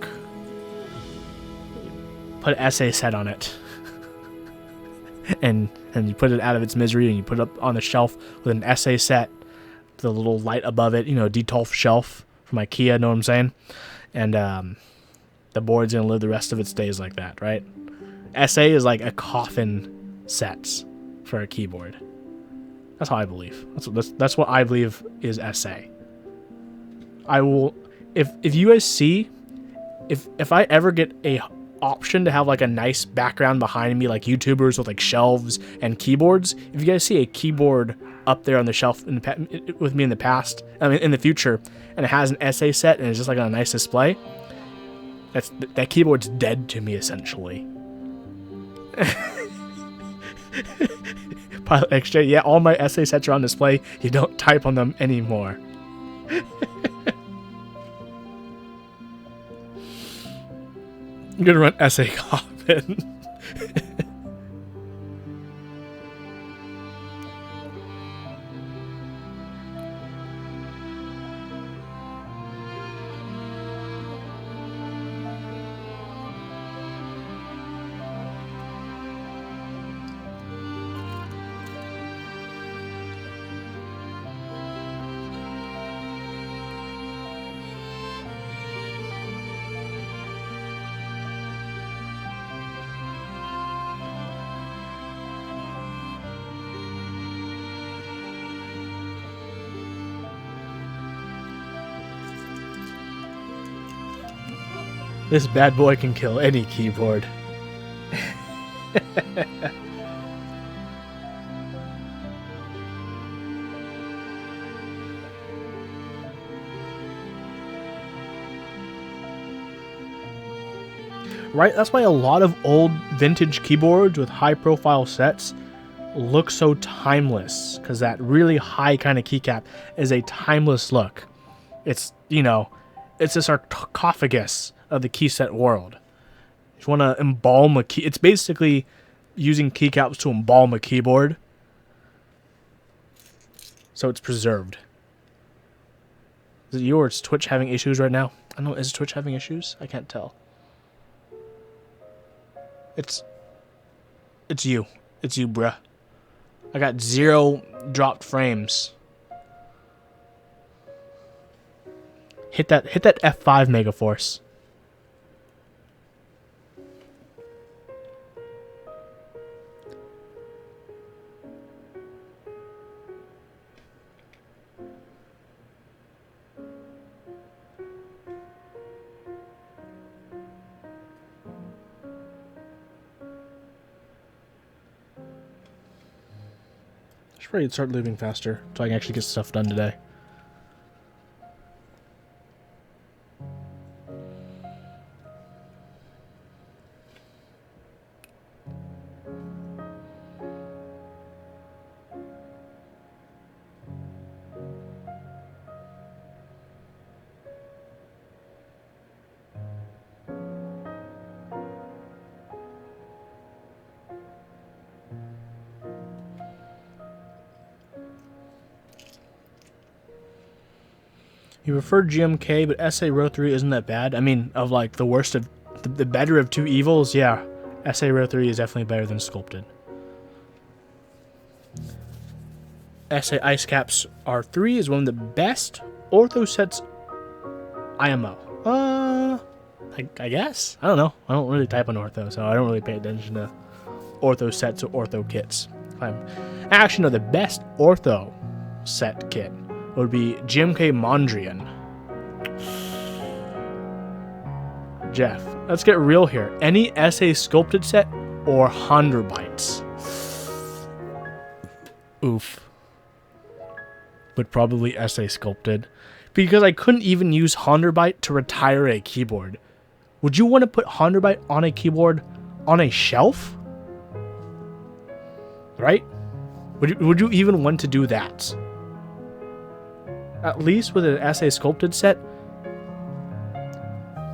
B: put an SA set on it. and you put it out of its misery, and you put it up on the shelf with an SA set, with a little light above it, you know, Detolf shelf from IKEA, know what I'm saying? And the board's going to live the rest of its days like that, right? SA is like a coffin sets for a keyboard. That's how I believe. That's what I believe is SA. I will, if you guys see, if I ever get a option to have like a nice background behind me, like YouTubers with like shelves and keyboards, if you guys see a keyboard up there on the shelf with me in the past, I mean in the future, and it has an SA set and it's just like on a nice display, that keyboard's dead to me essentially. Pilot XJ, yeah, all my SA sets are on display. You don't type on them anymore. I'm gonna run SA coffin. This bad boy can kill any keyboard. Right? That's why a lot of old vintage keyboards with high profile sets look so timeless, because that really high kind of keycap is a timeless look. It's, you know, it's a sarcophagus of the key set world. You want to embalm a key. It's basically using keycaps to embalm a keyboard, so it's preserved. Is it you or is Twitch having issues right now? I don't know. Is Twitch having issues? I can't tell. It's you. It's you, bruh. I got 0 dropped frames. Hit that F5 Megaforce. I should probably start moving faster so I can actually get stuff done today. You prefer GMK, but SA Row 3 isn't that bad. I mean, of like the worst of the better of two evils, yeah. SA Row 3 is definitely better than Sculpted. SA Ice Caps R3 is one of the best ortho sets IMO. I guess. I don't know. I don't really type on ortho, so I don't really pay attention to ortho sets or ortho kits. Actually, no, the best ortho set kit would be GMK Mondrian. Jeff, let's get real here. Any SA Sculpted set or Honderbites? Oof. But probably SA Sculpted. Because I couldn't even use Honderbite to retire a keyboard. Would you want to put Honderbite on a keyboard on a shelf? Right? Would you even want to do that? At least with an SA Sculpted set,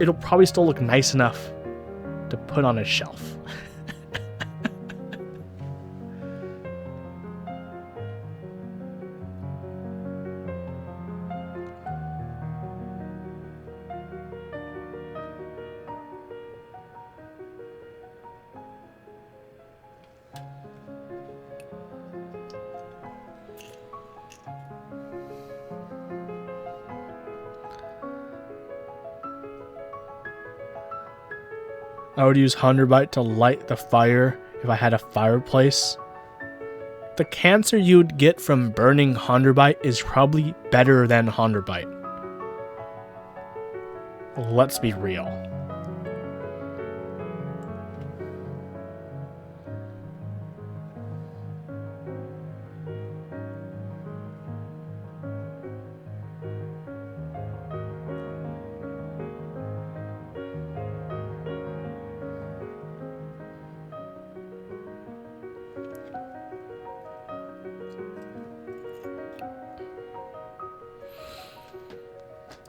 B: it'll probably still look nice enough to put on a shelf. I would use Honderbite to light the fire if I had a fireplace. The cancer you'd get from burning Honderbite is probably better than Honderbite. Let's be real.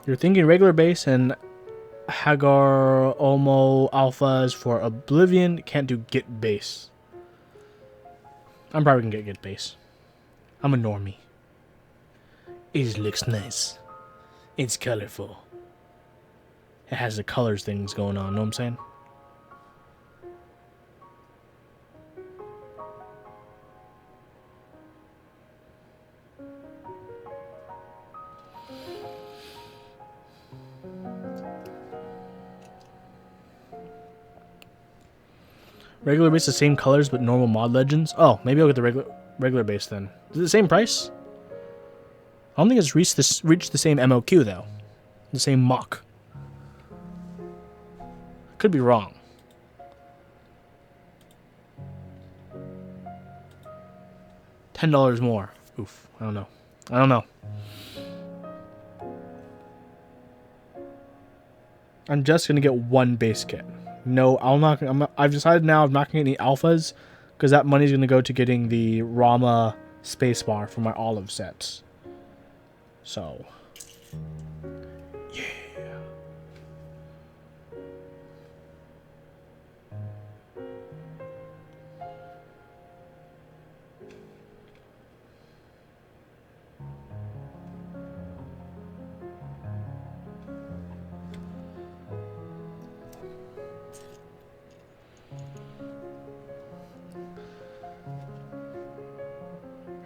B: You're thinking regular bass and Hagar Olmo Alphas for Oblivion. Can't do Git bass. I'm probably gonna get Git bass. I'm a normie. It looks nice. It's colorful. It has the colors things going on, know what I'm saying? Regular base the same colors but normal mod legends. Oh, maybe I'll get the regular base then. Is it the same price? I don't think it's reached the same MOQ though. The same mock. Could be wrong. $10 more. Oof. I don't know. I don't know. I'm just gonna get one base kit. No, I've decided now I'm not going to get any alphas because that money's going to go to getting the Rama spacebar for my olive sets. So, yeah.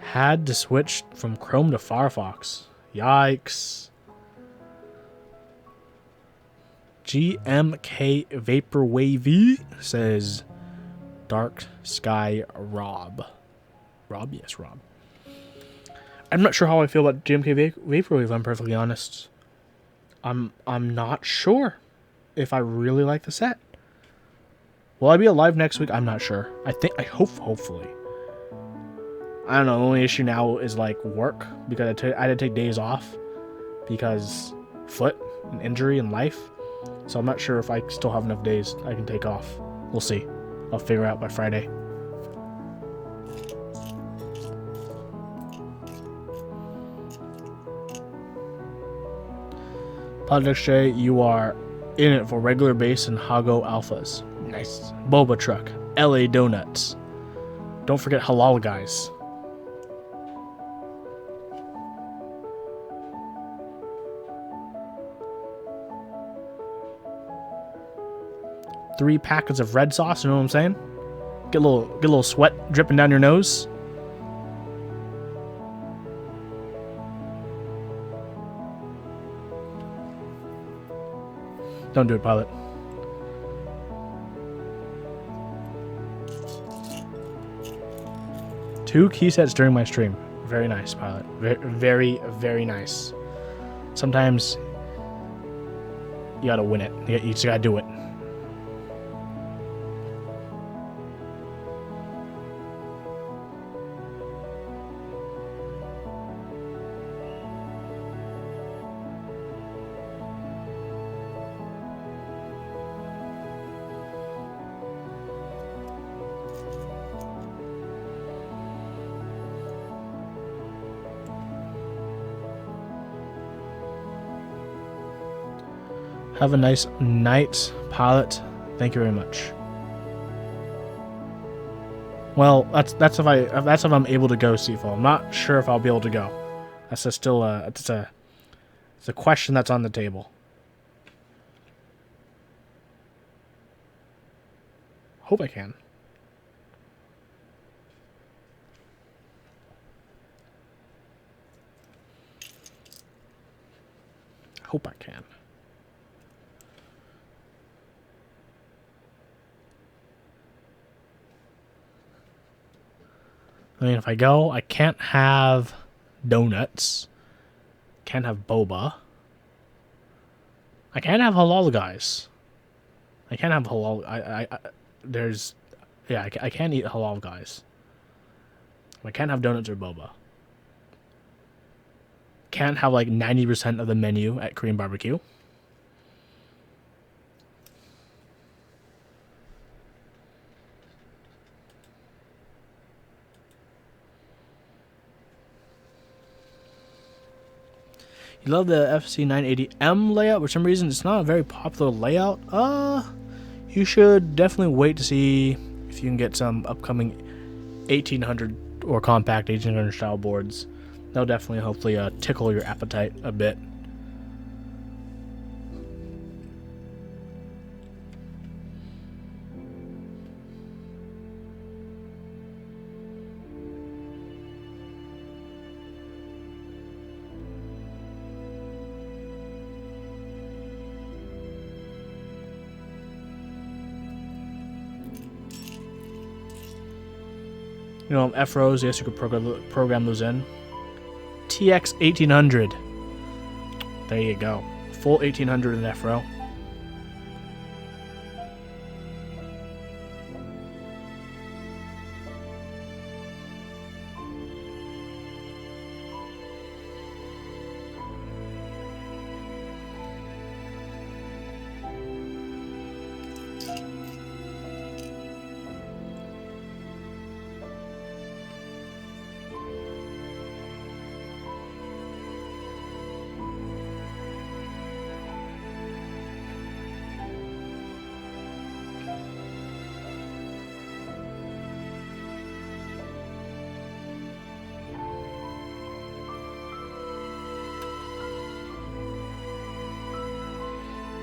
B: Had to switch from Chrome to Firefox. Yikes. GMK Vaporwavy says Dark Sky Rob. Rob? Yes, Rob. I'm not sure how I feel about GMK Vaporwave, if I'm perfectly honest. I'm not sure if I really like the set. Will I be alive next week? I'm not sure. Hopefully. I don't know, the only issue now is like work because I had to take days off because foot and injury and life. So I'm not sure if I still have enough days I can take off. We'll see. I'll figure out by Friday. Project J, you are in it for regular base and Hago Alphas. Nice. Boba Truck. LA Donuts. Don't forget Halal Guys. Three packets of red sauce, you know what I'm saying? Get a little sweat dripping down your nose. Don't do it, pilot. Two key sets during my stream. Very nice, pilot. Very, very nice. Sometimes you gotta win it. You just gotta do it. Have a nice night, pilot. Thank you very much. Well, that's if I'm able to go, Seafall. I'm not sure if I'll be able to go. That's it's a question that's on the table. Hope I can. Hope I can. I mean, if I go, I can't have donuts. Can't have boba. I can't have halal guys. I can't have halal. I can't eat halal guys. I can't have donuts or boba. Can't have like 90% of the menu at Korean barbecue. You love the FC980M layout. For some reason, it's not a very popular layout. You should definitely wait to see if you can get some upcoming 1800 or compact 1800 style boards. They'll definitely, hopefully, tickle your appetite a bit. You know, F-Rows, yes, you could program those in. TX 1800. There you go. Full 1800 in F-Row.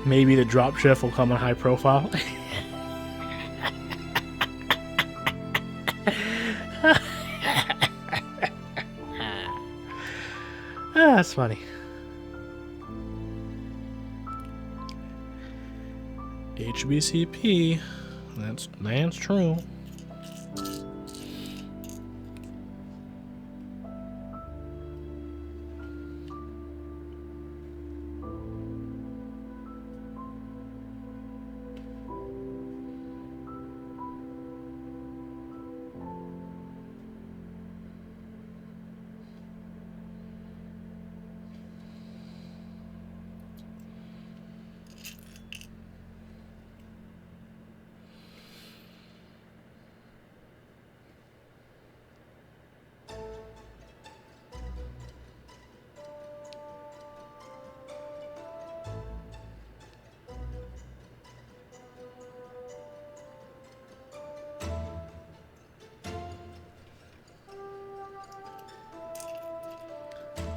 B: Maybe the drop shift will come in high profile. That's funny.
A: HBCP. That's true.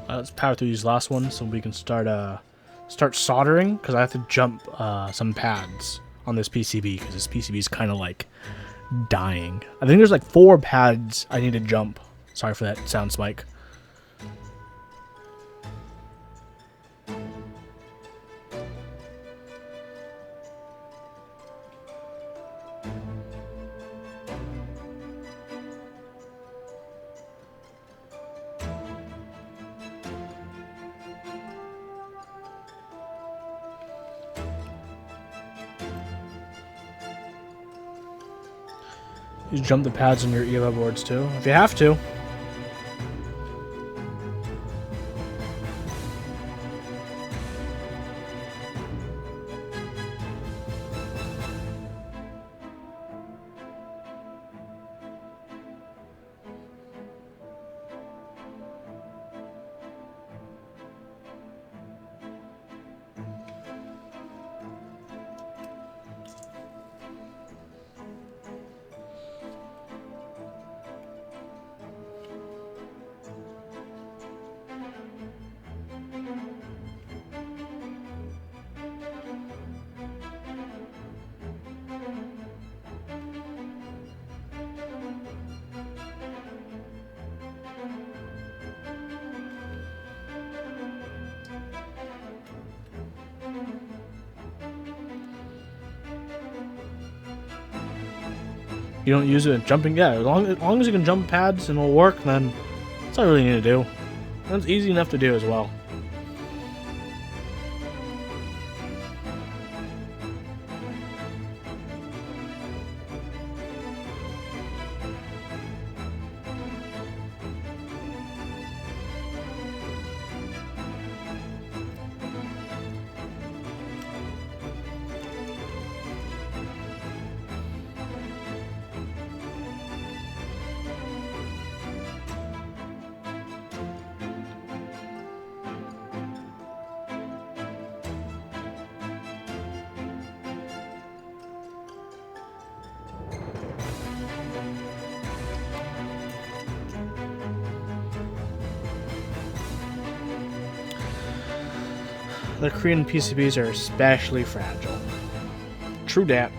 B: Let's power through these last ones so we can start soldering, because I have to jump some pads on this PCB because this PCB is kind of like dying. I think there's like 4 pads I need to jump. Sorry for that sound spike. You jump the pads on your EVA boards too, if you have to. You don't use it in jumping, yeah, as long as you can jump pads and it'll work, then that's all you really need to do. That's easy enough to do as well. The Korean PCBs are especially fragile. True dat.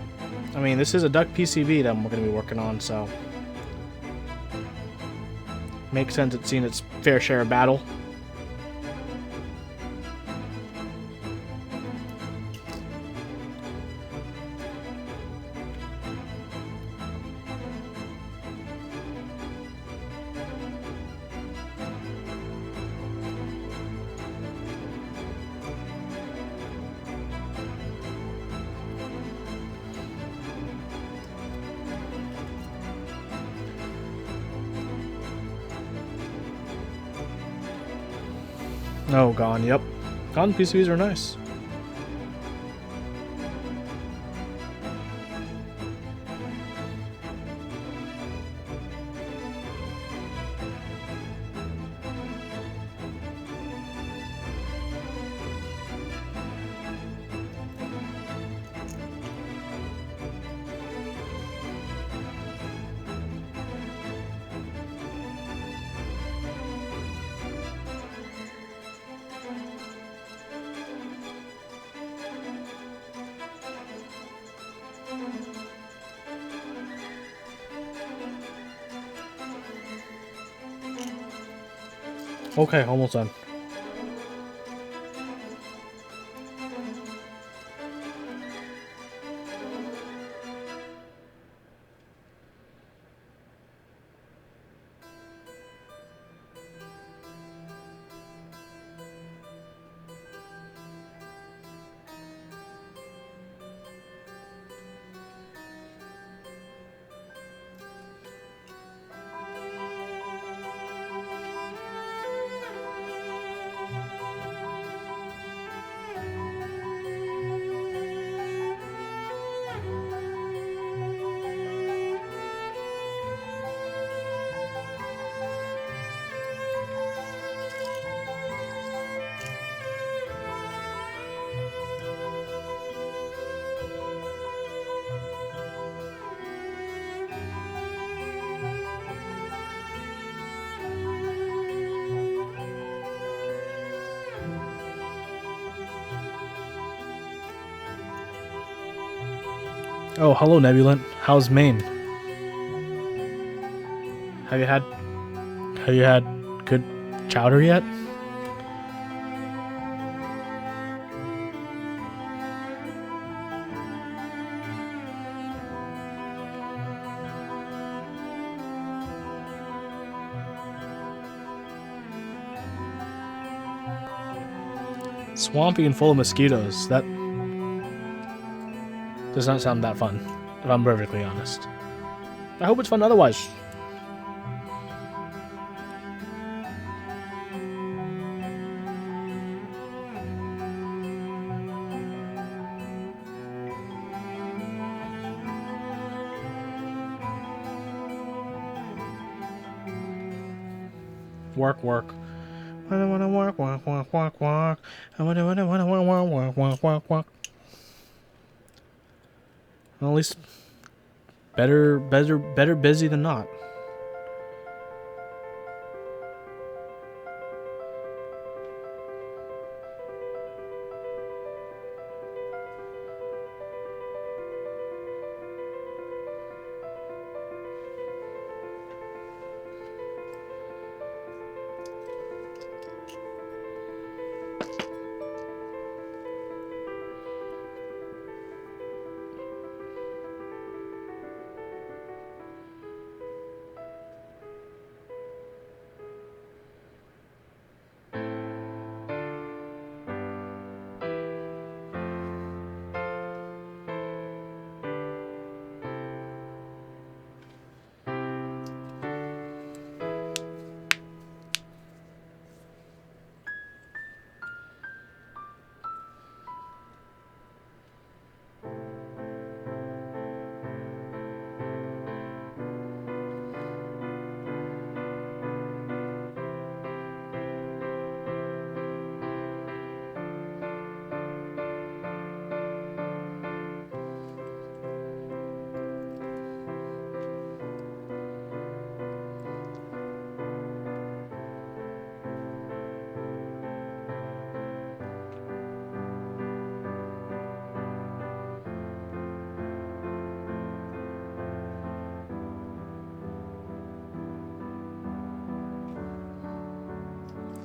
B: I mean, this is a duck PCB that we're going to be working on, so makes sense it's seen its fair share of battle. Oh, gone, yep. Gone PCBs are nice. Okay, almost done. Oh, hello, Nebulant. How's Maine? Have you had good chowder yet? Swampy and full of mosquitoes. That does not sound that fun, if I'm perfectly honest. I hope it's fun otherwise. Work, work. I wanna work, work, work, work, work. I wanna work, work, work, work. Well, at least better busy than not.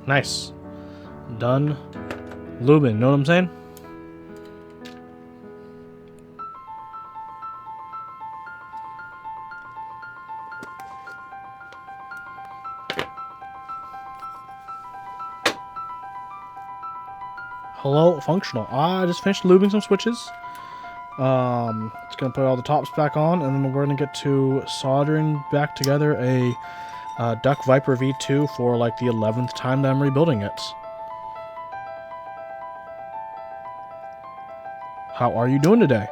B: Nice. Done. Lubing, know what I'm saying? Hello, functional. I just finished lubing some switches. It's gonna put all the tops back on, and then we're gonna get to soldering back together a Duck Viper V2 for like the 11th time that I'm rebuilding it. How are you doing today?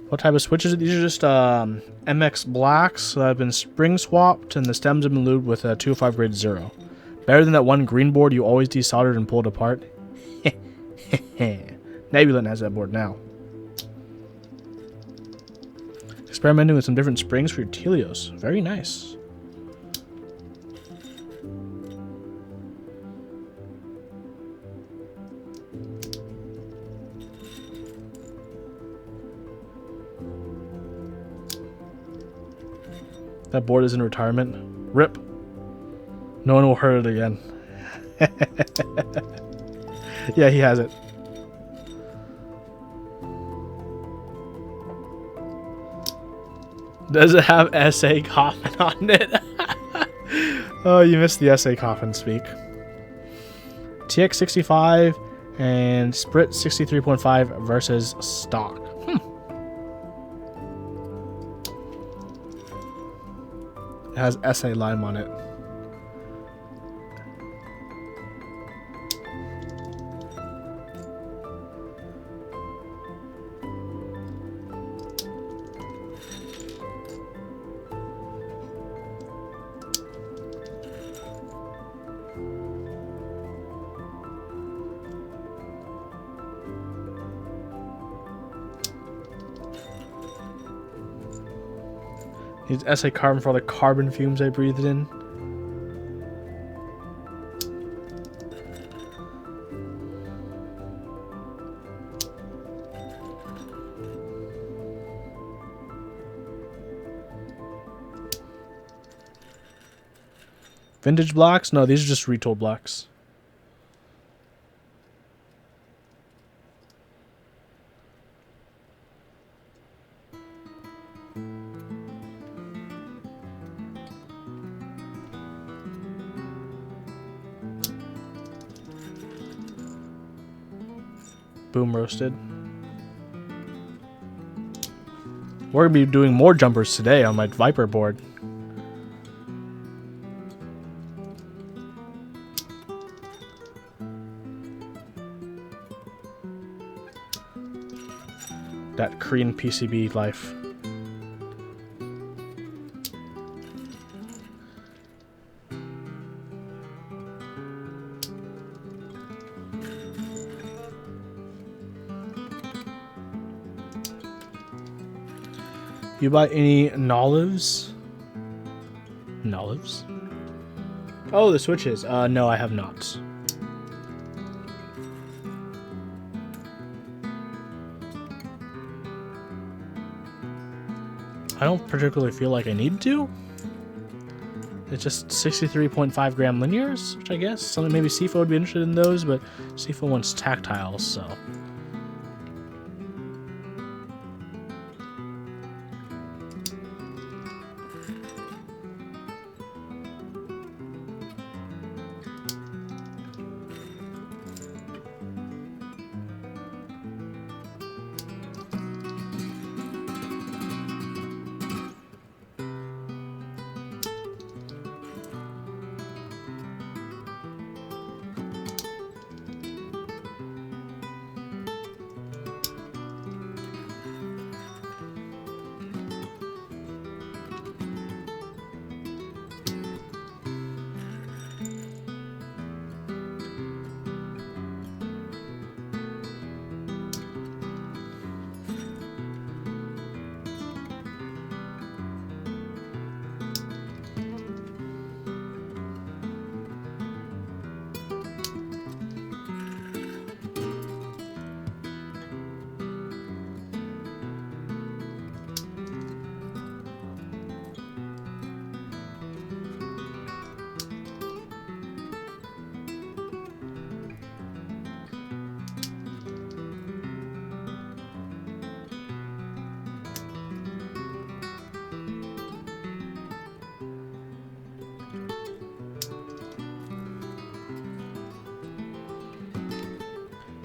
B: What type of switches? These are just MX blacks that have been spring swapped, and the stems have been lubed with a 205 grade 0. Better than that one green board you always desoldered and pulled apart. Nebulant has that board now. Experimenting with some different springs for your Telios. Very nice. That board is in retirement. RIP. No one will hurt it again. Yeah, he has it. Does it have SA coffin on it? Oh, you missed the SA coffin speak. TX65 and Sprit 63.5 versus stock. It has SA lime on it. Needs SA carbon for all the carbon fumes I breathed in. Vintage blocks? No, these are just retold blocks. Boom roasted. We're going to be doing more jumpers today on my Viper board. That Korean PCB life. You buy any Nolives? Nolives? Oh, the switches. No, I have not. I don't particularly feel like I need to. It's just 63.5 gram linears, which I guess something maybe CFO would be interested in those, but CFO wants tactiles, so.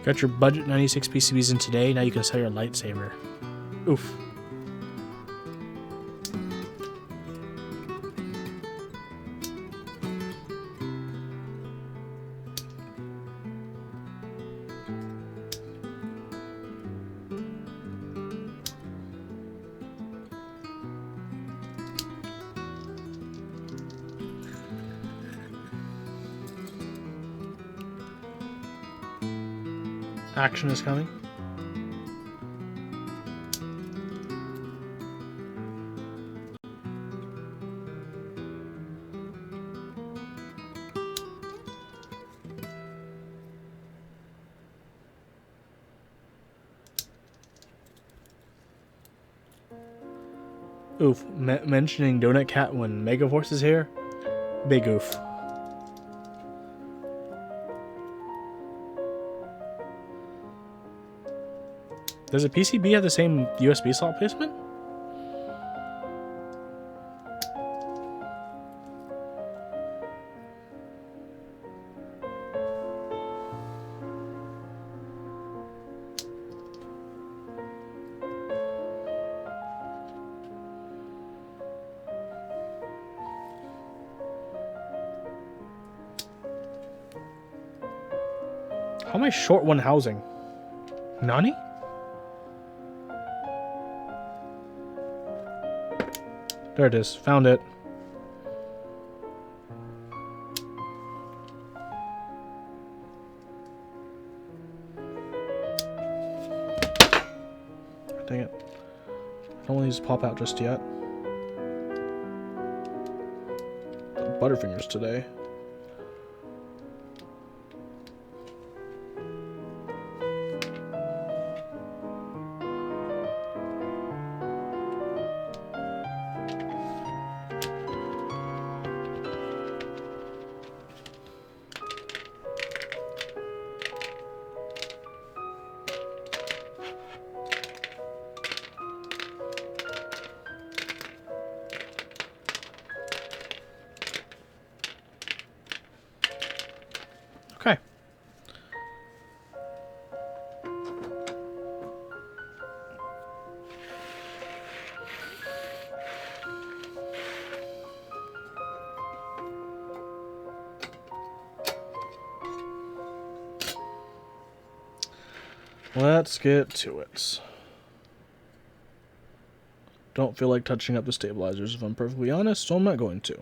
B: Got your budget 96 PCBs in today, now you can sell your lightsaber. Oof. Action is coming. Oof, mentioning Donut Cat when Megaforce is here. Big oof. Does a PCB have the same USB slot placement? How am I short one housing? Nani? There it is. Found it. Dang it. I don't want these to pop out just yet. Butterfingers today. Okay. Let's get to it. Don't feel like touching up the stabilizers if I'm perfectly honest, so I'm not going to.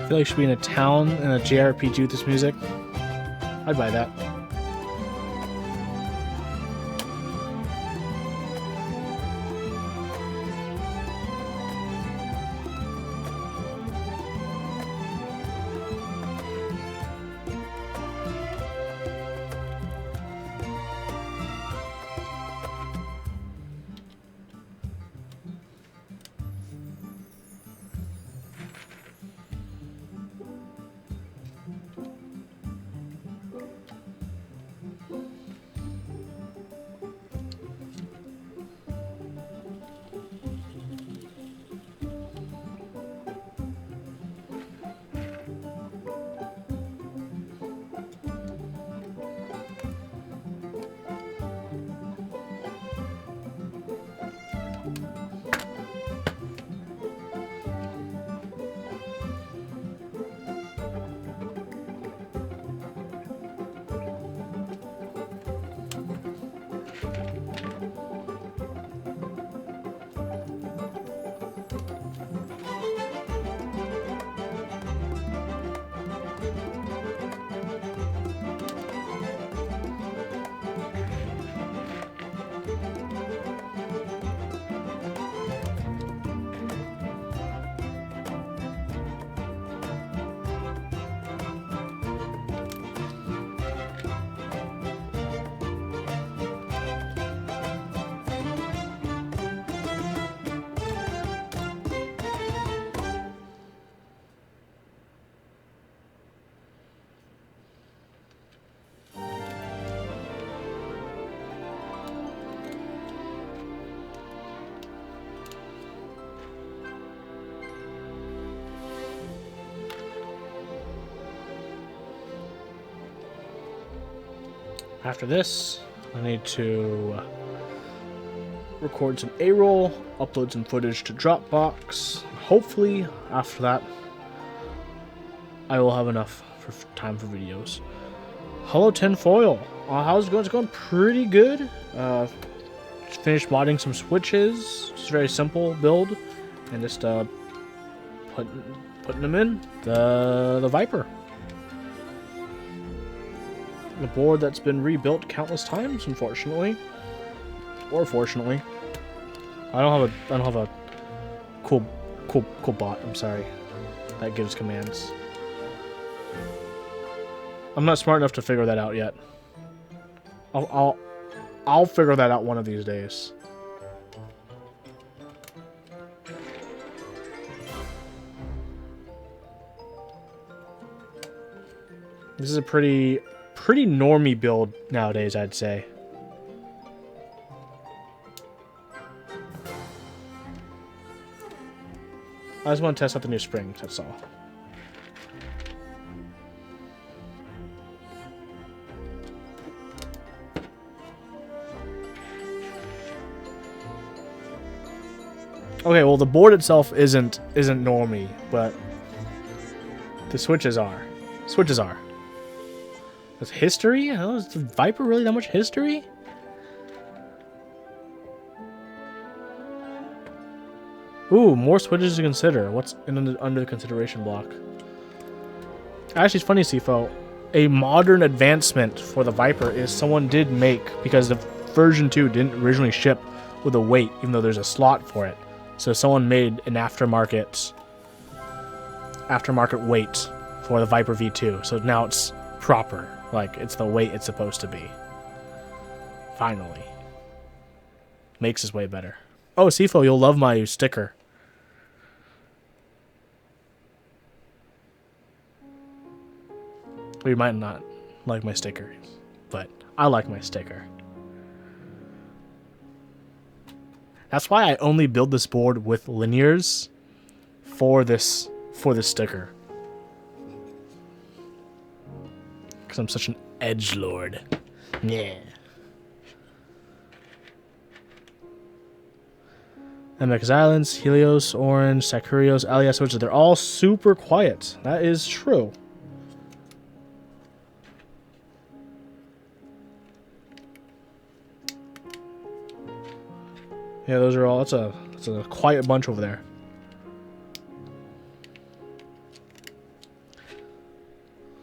B: I feel like I should be in a town in a JRPG with this music. I'd buy that. After this, I need to record some A-roll, upload some footage to Dropbox. Hopefully, after that, I will have enough for time for videos. Hello, Tinfoil. How's it going? It's going pretty good. Just finished modding some switches. Just a very simple build, and just putting them in the Viper. The board that's been rebuilt countless times, unfortunately, or fortunately. I don't have a cool bot. I'm sorry, that gives commands. I'm not smart enough to figure that out yet. I'll figure that out one of these days. This is a pretty normie build nowadays, I'd say. I just want to test out the new springs, that's all. Okay, well the board itself isn't normie, but the switches are. Switches are. With history? Oh, is the Viper really that much history? Ooh, more switches to consider. What's under the consideration block? Actually, it's funny, Sifo. A modern advancement for the Viper is someone did make, because the version 2 didn't originally ship with a weight, even though there's a slot for it. So someone made an aftermarket weight for the Viper V2. So now it's proper. Like, it's the weight it's supposed to be. Finally. Makes his way better. Oh, Sifo, you'll love my sticker. Well, you might not like my sticker, but I like my sticker. That's why I only build this board with linears for this sticker. Because I'm such an edgelord. Yeah. MX Islands, Helios, Orange, Sakurios, Alias, which they're all super quiet. That is true. Yeah, those are all. It's a quiet bunch over there.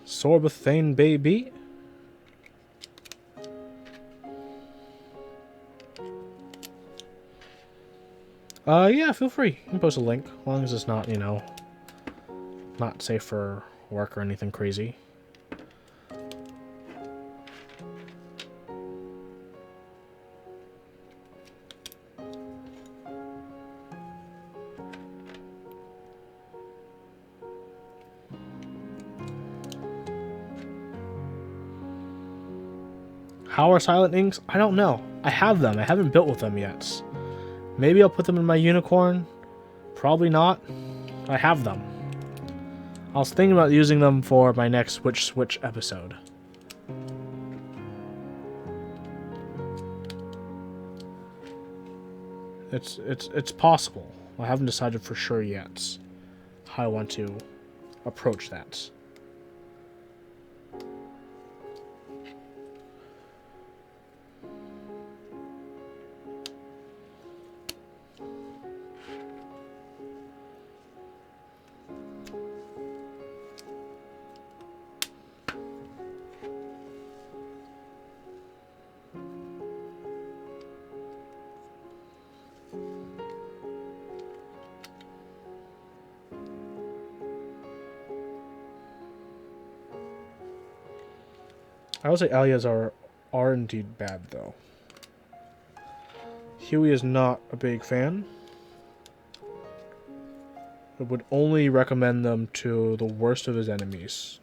B: Sorbathane, baby. Yeah, feel free. You can post a link, as long as it's not, you know, not safe for work or anything crazy. How are silent inks? I don't know. I have them. I haven't built with them yet. Maybe I'll put them in my unicorn. Probably not. I have them. I was thinking about using them for my next Switch episode. It's possible. I haven't decided for sure yet how I want to approach that. I would say alias are indeed bad, though. Huey is not a big fan. I would only recommend them to the worst of his enemies.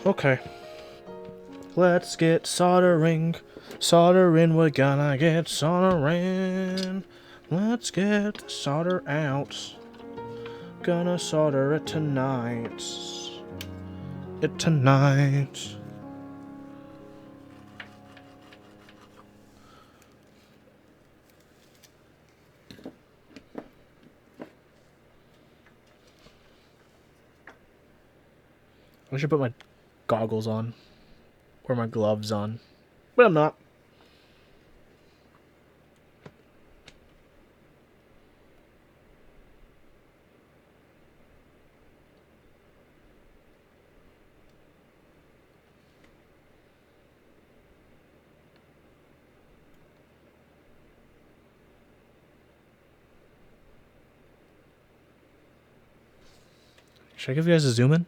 B: Okay. Let's get soldering. Soldering, we're gonna get soldering. Let's get the solder out. Gonna solder it tonight. I should put my goggles on. Or my gloves on. But I'm not. Should I give you guys a zoom in?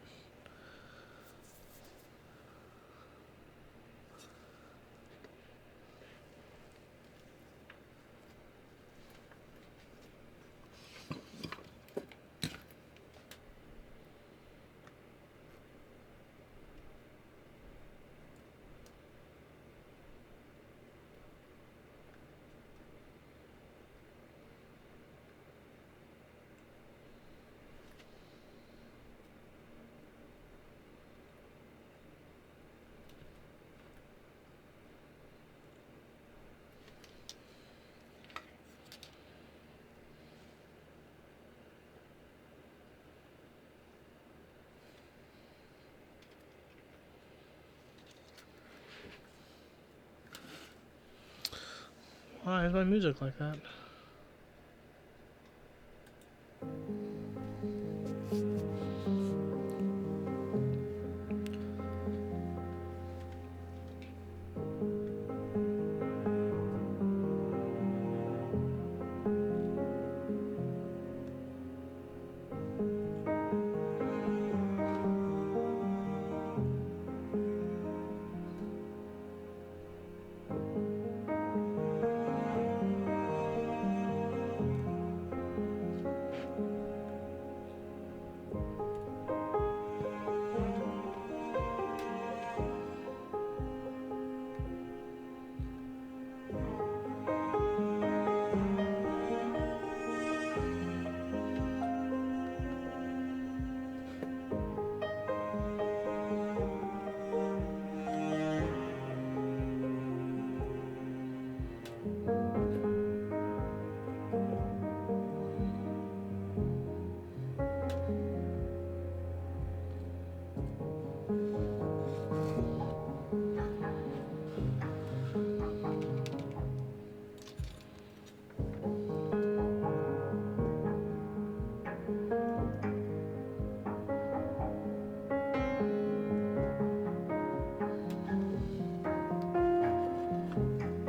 B: Why is my music like that?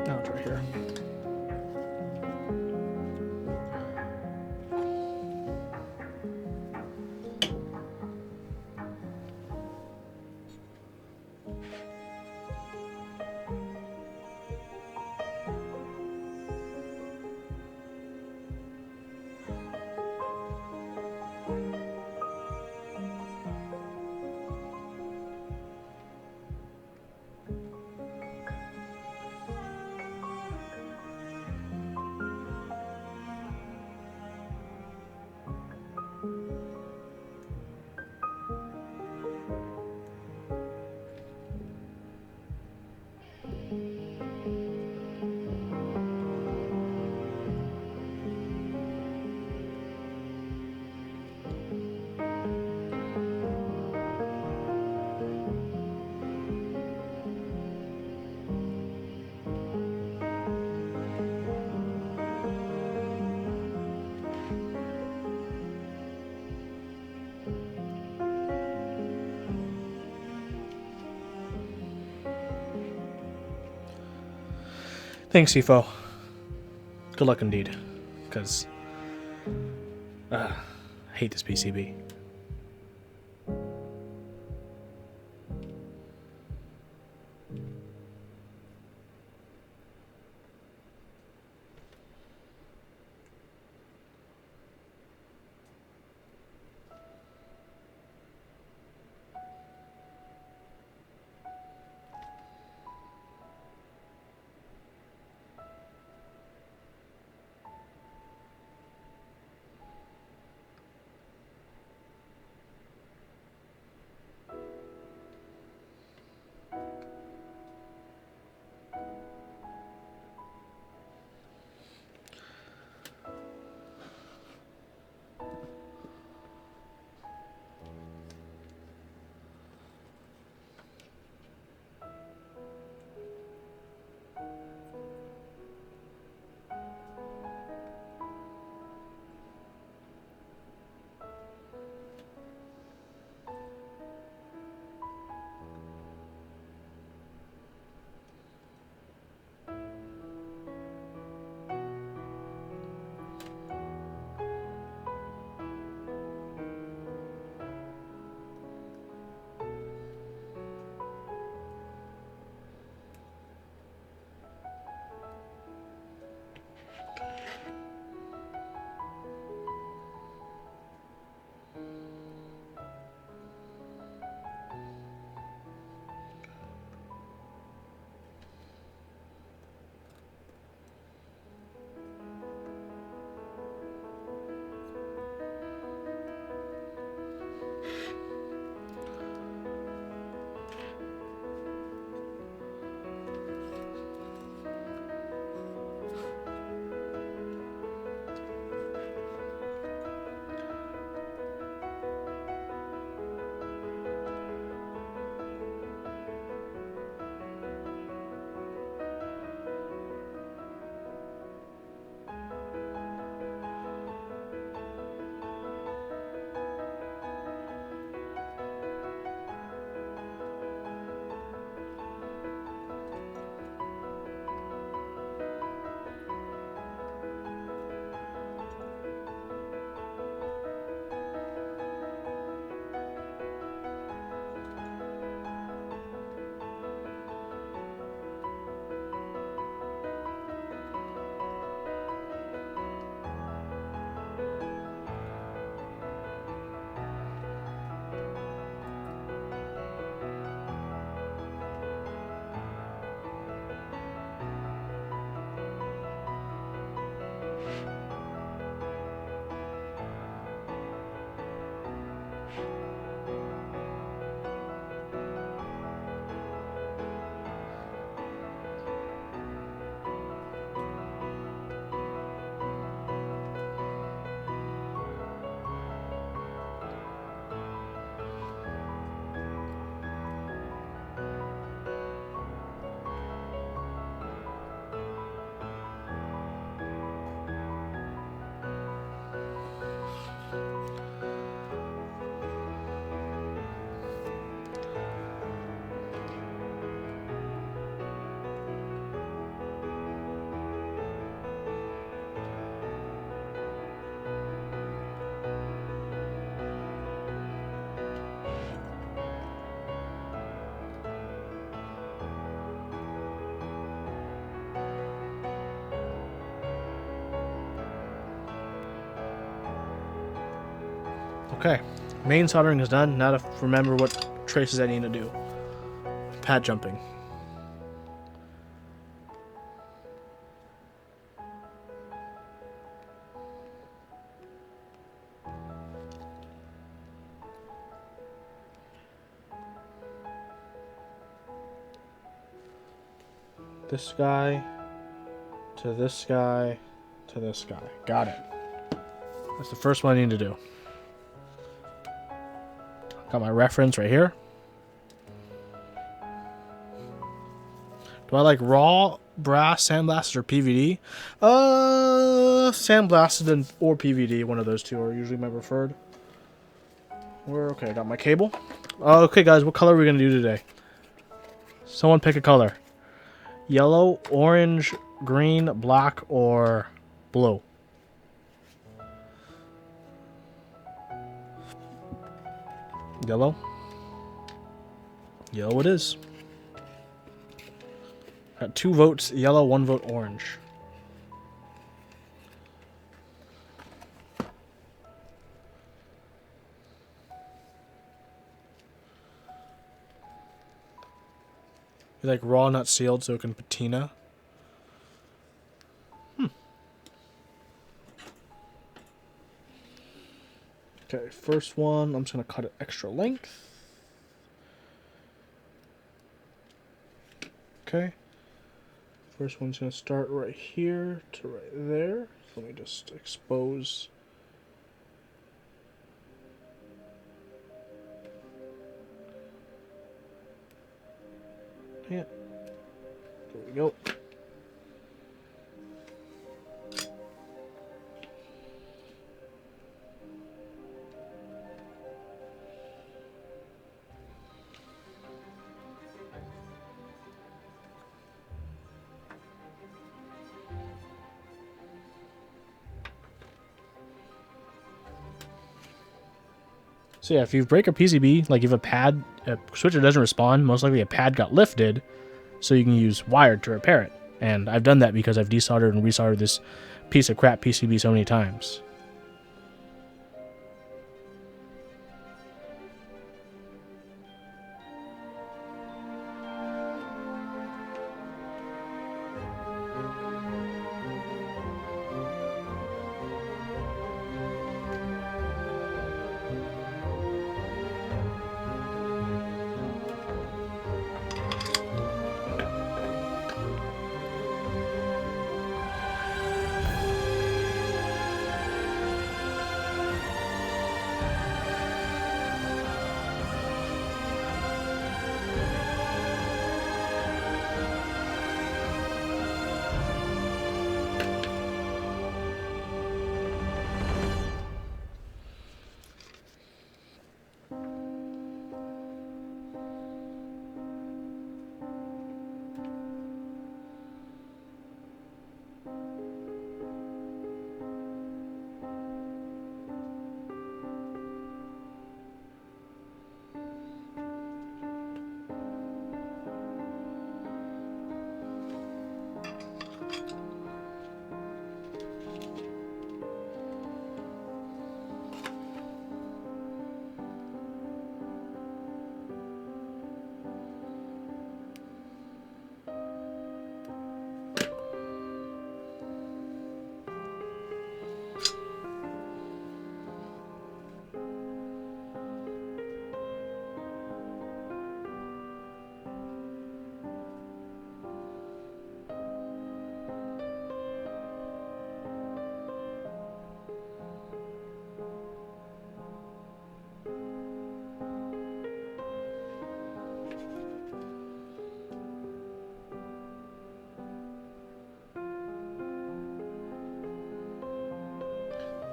B: No, it's right here. Thanks, Sifo. Good luck indeed. Because I hate this PCB. Okay, main soldering is done. Now to remember what traces I need to do. Pad jumping. This guy to this guy to this guy. Got it. That's the first one I need to do. Got my reference right here. Do I like raw, brass, sandblasted, or PVD? Sandblasted or PVD. One of those two are usually my preferred. Okay, I got my cable. Okay, guys, what color are we going to do today? Someone pick a color. Yellow, orange, green, black, or blue? Yellow. Yellow it is. Got 2 votes yellow, 1 vote orange. You like raw, not sealed, so it can patina? Okay, first one, I'm just going to cut it extra length. Okay. First one's going to start right here to right there. So let me just expose. Yeah. There we go. So yeah, if you break a PCB, like if a pad, a switcher doesn't respond, most likely a pad got lifted, so you can use wire to repair it. And I've done that because I've desoldered and resoldered this piece of crap PCB so many times.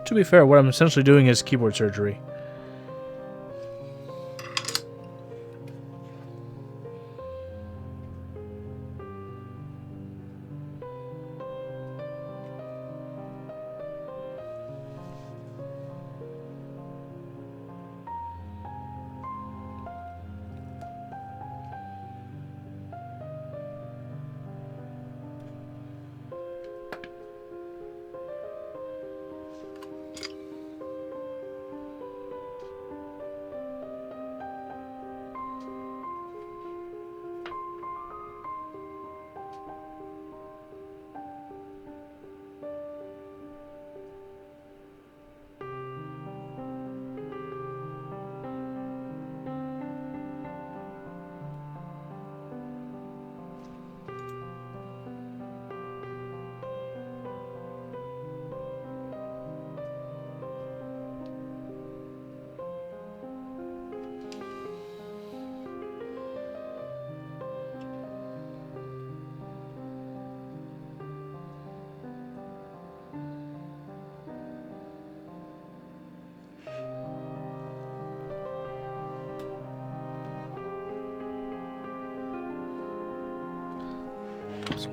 B: To be fair, what I'm essentially doing is keyboard surgery.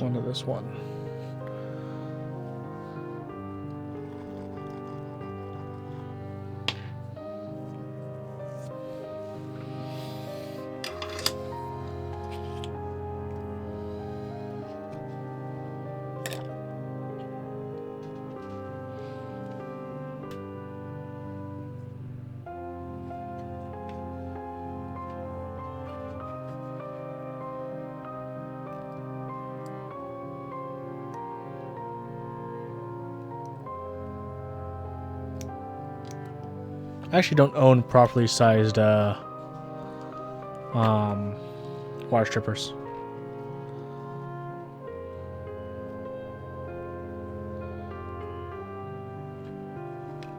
B: one to this one. I actually don't own properly sized wire strippers.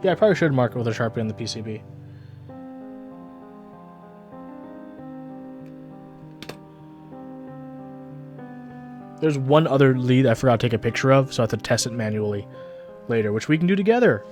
B: Yeah, I probably should mark it with a Sharpie on the PCB. There's one other lead I forgot to take a picture of, so I have to test it manually later, which we can do together.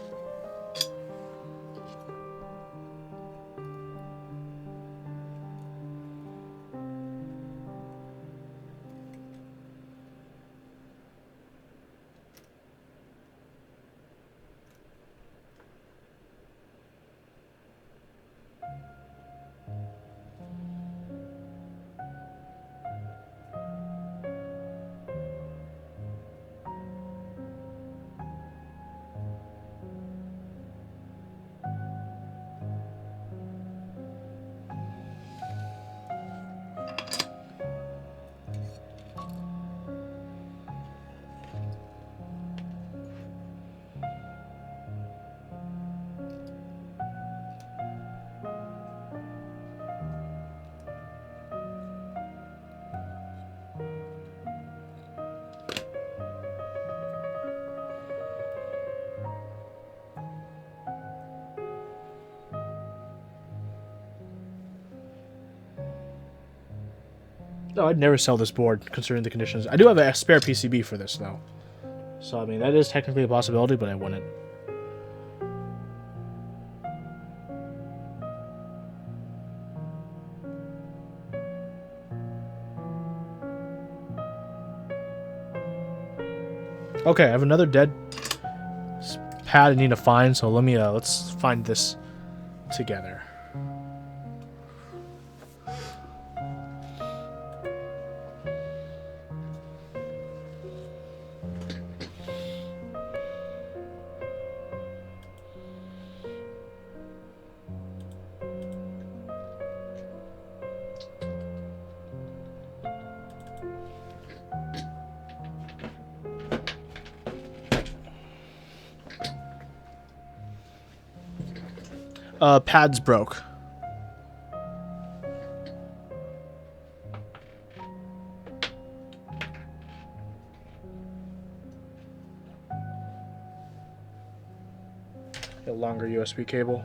B: No, I'd never sell this board, considering the conditions. I do have a spare PCB for this, though. So, I mean, that is technically a possibility, but I wouldn't. Okay, I have another dead pad I need to find, so let me, let's find this together. Pads broke. A longer USB cable.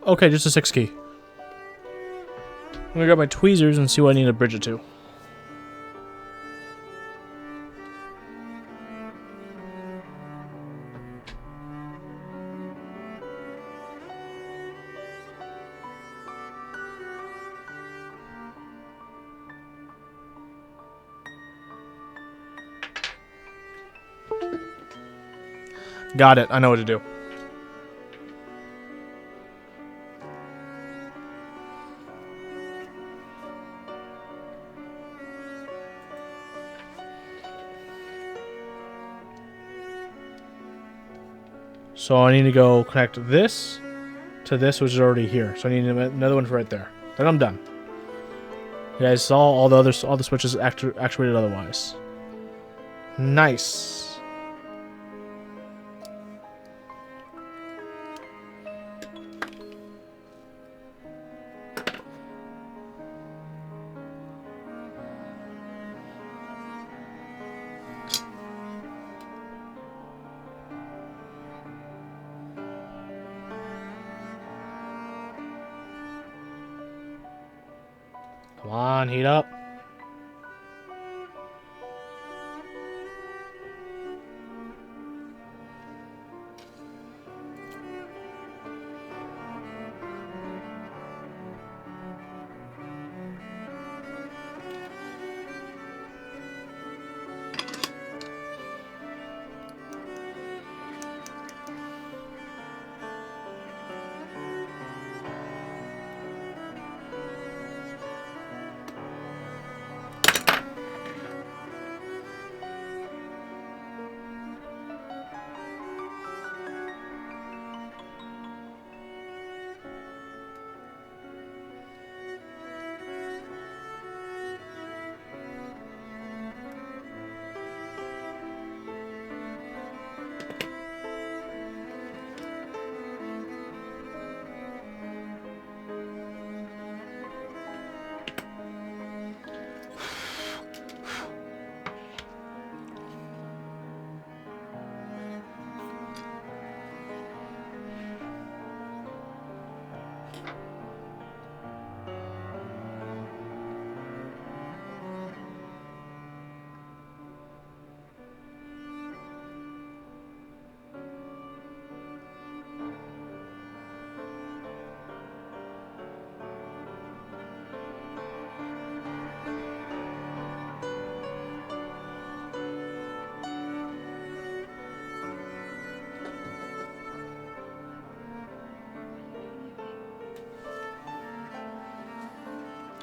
B: Okay, just a 6 key. I'm gonna grab my tweezers and see what I need to bridge it to. Got it. I know what to do. So I need to go connect this to this, which is already here. So I need another one right there. Then I'm done. You guys saw all the switches actuated otherwise. Nice. Come on, heat up.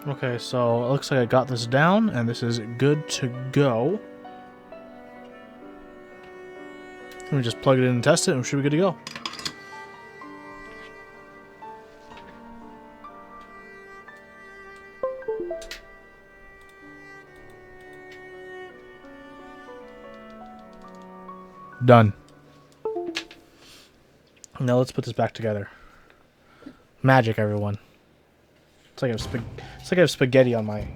B: Okay, so it looks like I got this down, and this is good to go. Let me just plug it in and test it, and we should be good to go. Done. Now let's put this back together. Magic, everyone. It's like I have spaghetti on my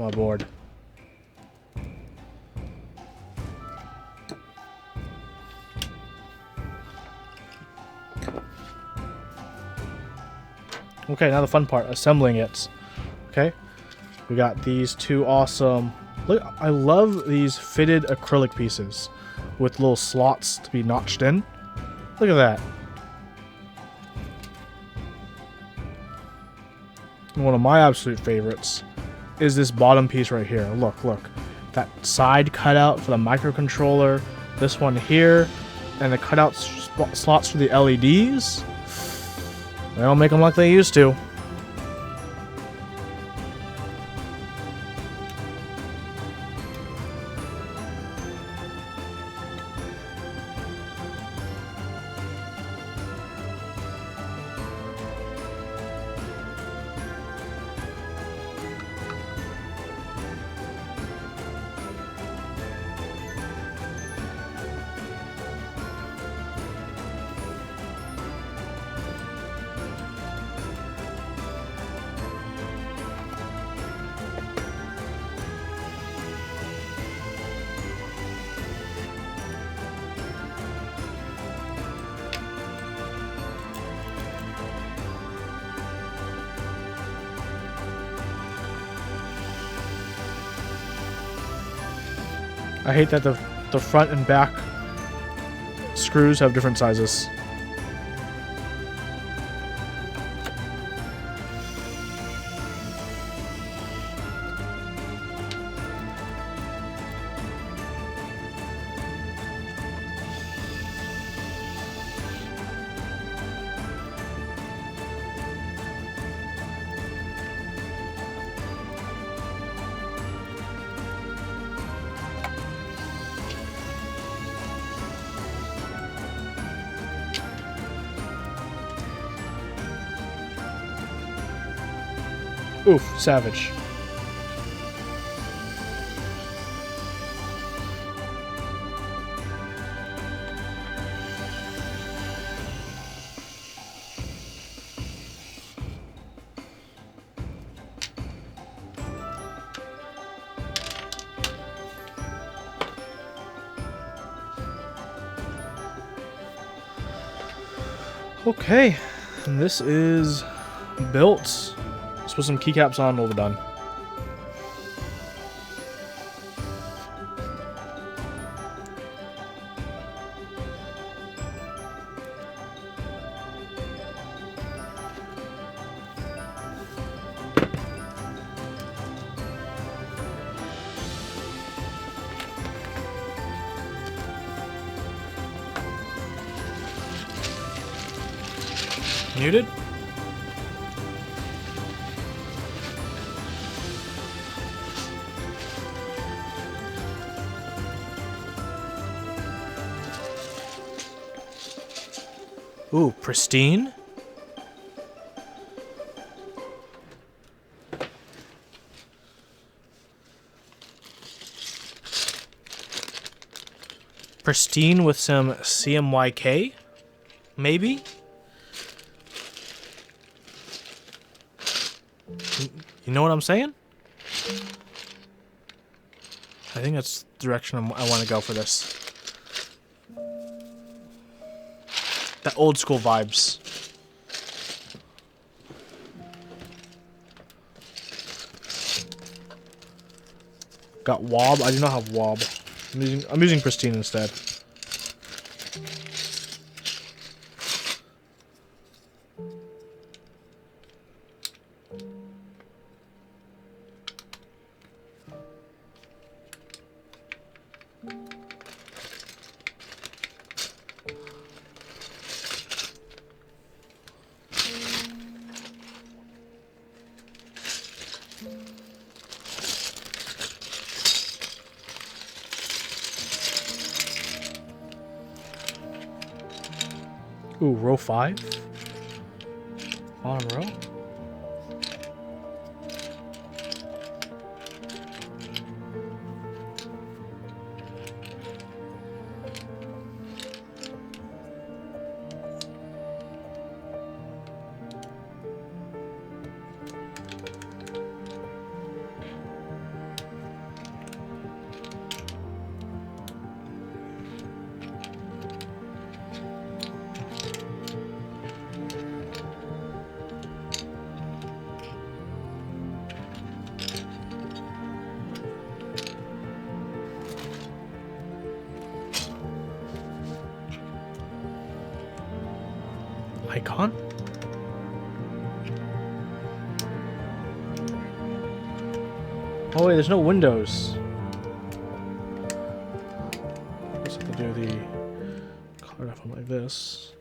B: board. Okay, now the fun part, assembling it. Okay, we got these two awesome. Look, I love these fitted acrylic pieces with little slots to be notched in. Look at that. And one of my absolute favorites is this bottom piece right here. Look, look. That side cutout for the microcontroller. This one here. And the cutout slots for the LEDs. They don't make them like they used to. I hate that the front and back screws have different sizes. Oof, savage. Okay, and this is built. Let's put some keycaps on when we're done. Muted? Ooh, pristine? Pristine with some CMYK? Maybe? You know what I'm saying? I think that's the direction I want to go for this. That old school vibes. Got wob. I do not have wob. I'm using pristine instead. Ooh, row 5? Bottom row? Icon? Oh wait, there's no windows. I guess I could do the color off like this.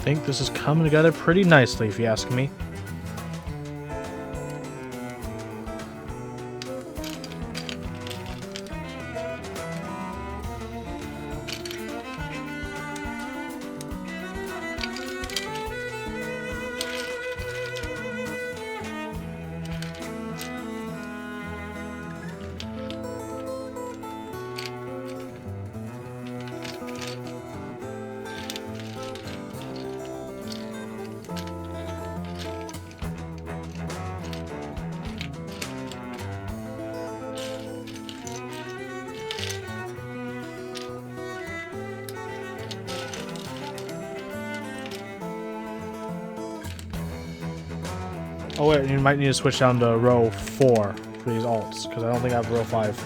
B: think this is coming together pretty nicely, if you ask me. Oh wait, you might need to switch down to row 4 for these alts, because I don't think I have row 5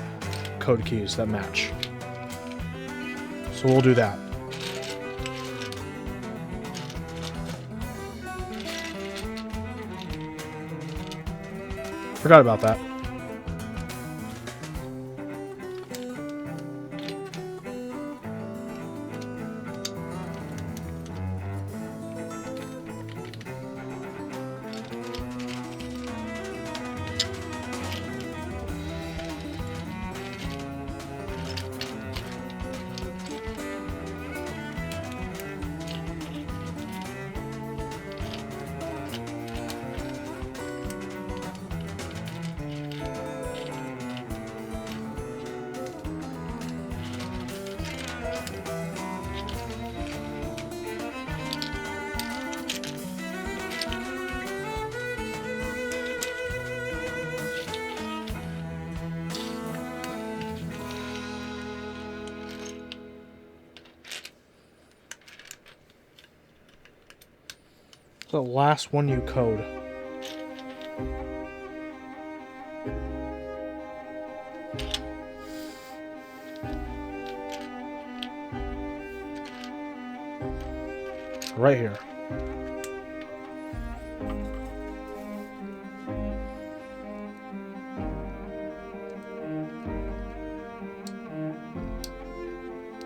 B: code keys that match. So we'll do that. Forgot about that. The last one you code. Right here.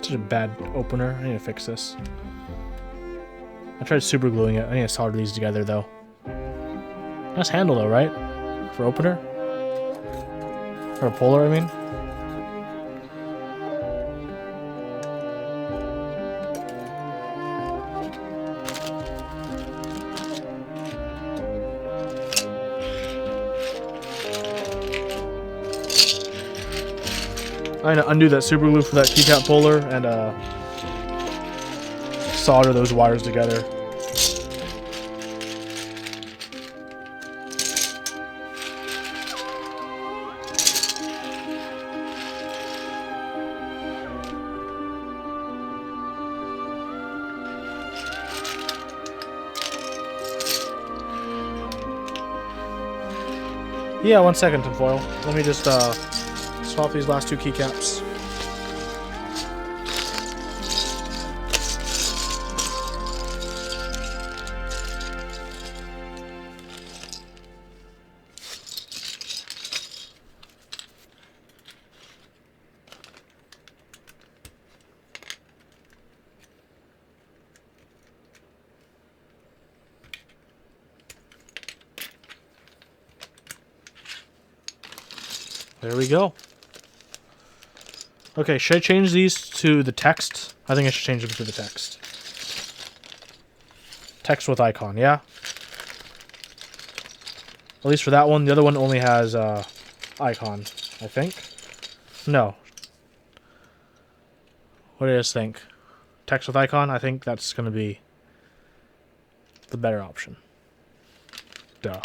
B: Such a bad opener. I need to fix this. I tried super gluing it. I need to solder these together though. Nice handle though, right? For opener? For a puller, I mean. I'm gonna undo that super glue for that keycap puller and solder those wires together. Yeah, 1 second, tinfoil. Let me just swap these last two keycaps. There we go. Okay, should I change these to the text? I think I should change them to the text. Text with icon, yeah? At least for that one. The other one only has icon, I think. No. What do you guys think? Text with icon? I think that's going to be the better option. Duh.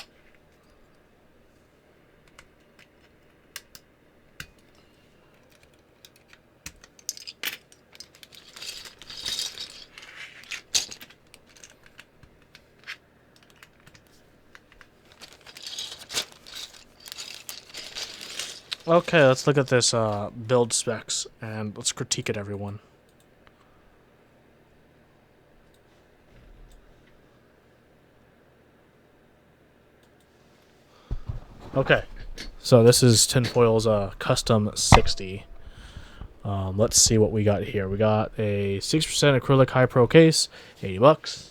B: Okay, let's look at this build specs and let's critique it, everyone. Okay, so this is Tinfoil's custom 60. Let's see what we got here. We got a 6% acrylic high pro case, $80.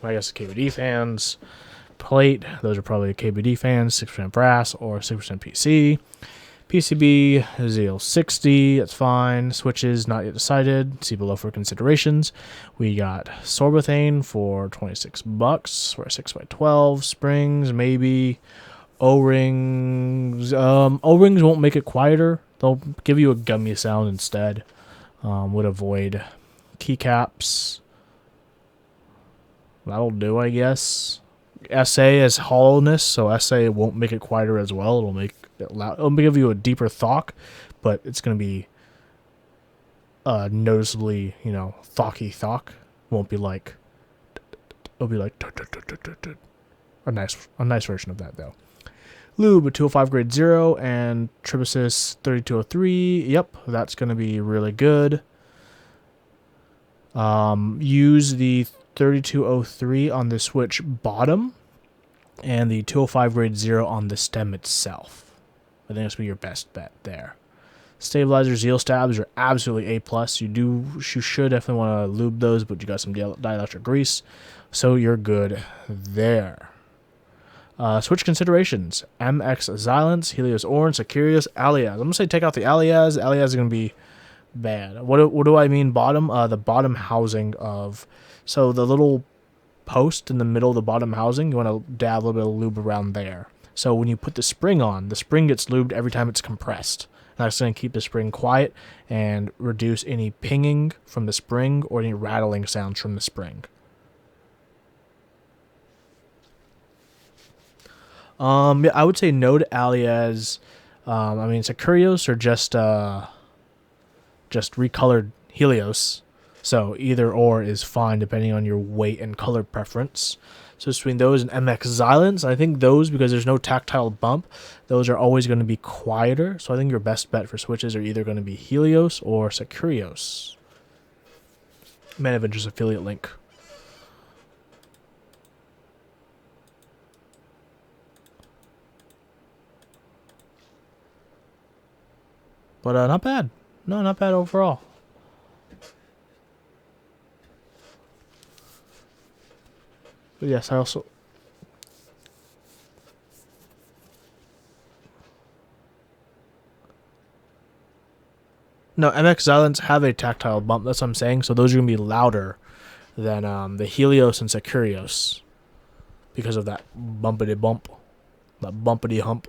B: I guess KBD fans. Plate, those are probably KBD fans, 6% brass or 6% PC. PCB, ZL60, that's fine. Switches, not yet decided. See below for considerations. We got sorbethane for $26 for a 6x12. Springs, maybe. O-rings. O-rings won't make it quieter. They'll give you a gummy sound instead. Would avoid keycaps. That'll do, I guess. SA is hollowness, so SA won't make it quieter as well. It'll make it loud. It'll give you a deeper thock, but it's going to be noticeably, thocky thock. Won't be like. It'll be like a nice version of that though. Lube, a 205 grade 0 and Tribasis 3203. Yep, that's going to be really good. Use the 3203 on the switch bottom and the 205 grade 0 on the stem itself. I think that's be your best bet there. Stabilizer Zeal stabs are absolutely A+. You should definitely want to lube those, but you got some dielectric grease, so you're good there. Switch considerations: MX Xylence, Helios Orange, Securius, Alias. I'm gonna say take out the Alias. Alias is gonna be bad. What do I mean bottom? The bottom housing of, so the little post in the middle of the bottom housing, you want to dab a little bit of lube around there. So when you put the spring on, the spring gets lubed every time it's compressed. And that's going to keep the spring quiet and reduce any pinging from the spring or any rattling sounds from the spring. Yeah, I would say no to Alias. Securios are just recolored Helios. So either or is fine depending on your weight and color preference. So between those and MX Xylence, I think those, because there's no tactile bump, those are always going to be quieter. So I think your best bet for switches are either going to be Helios or Securios. Man of Interest affiliate link. But not bad. No, not bad overall. But yes, I also... No, MX Xylence have a tactile bump, that's what I'm saying. So those are going to be louder than the Helios and Securios because of that bumpity bump. That bumpity hump.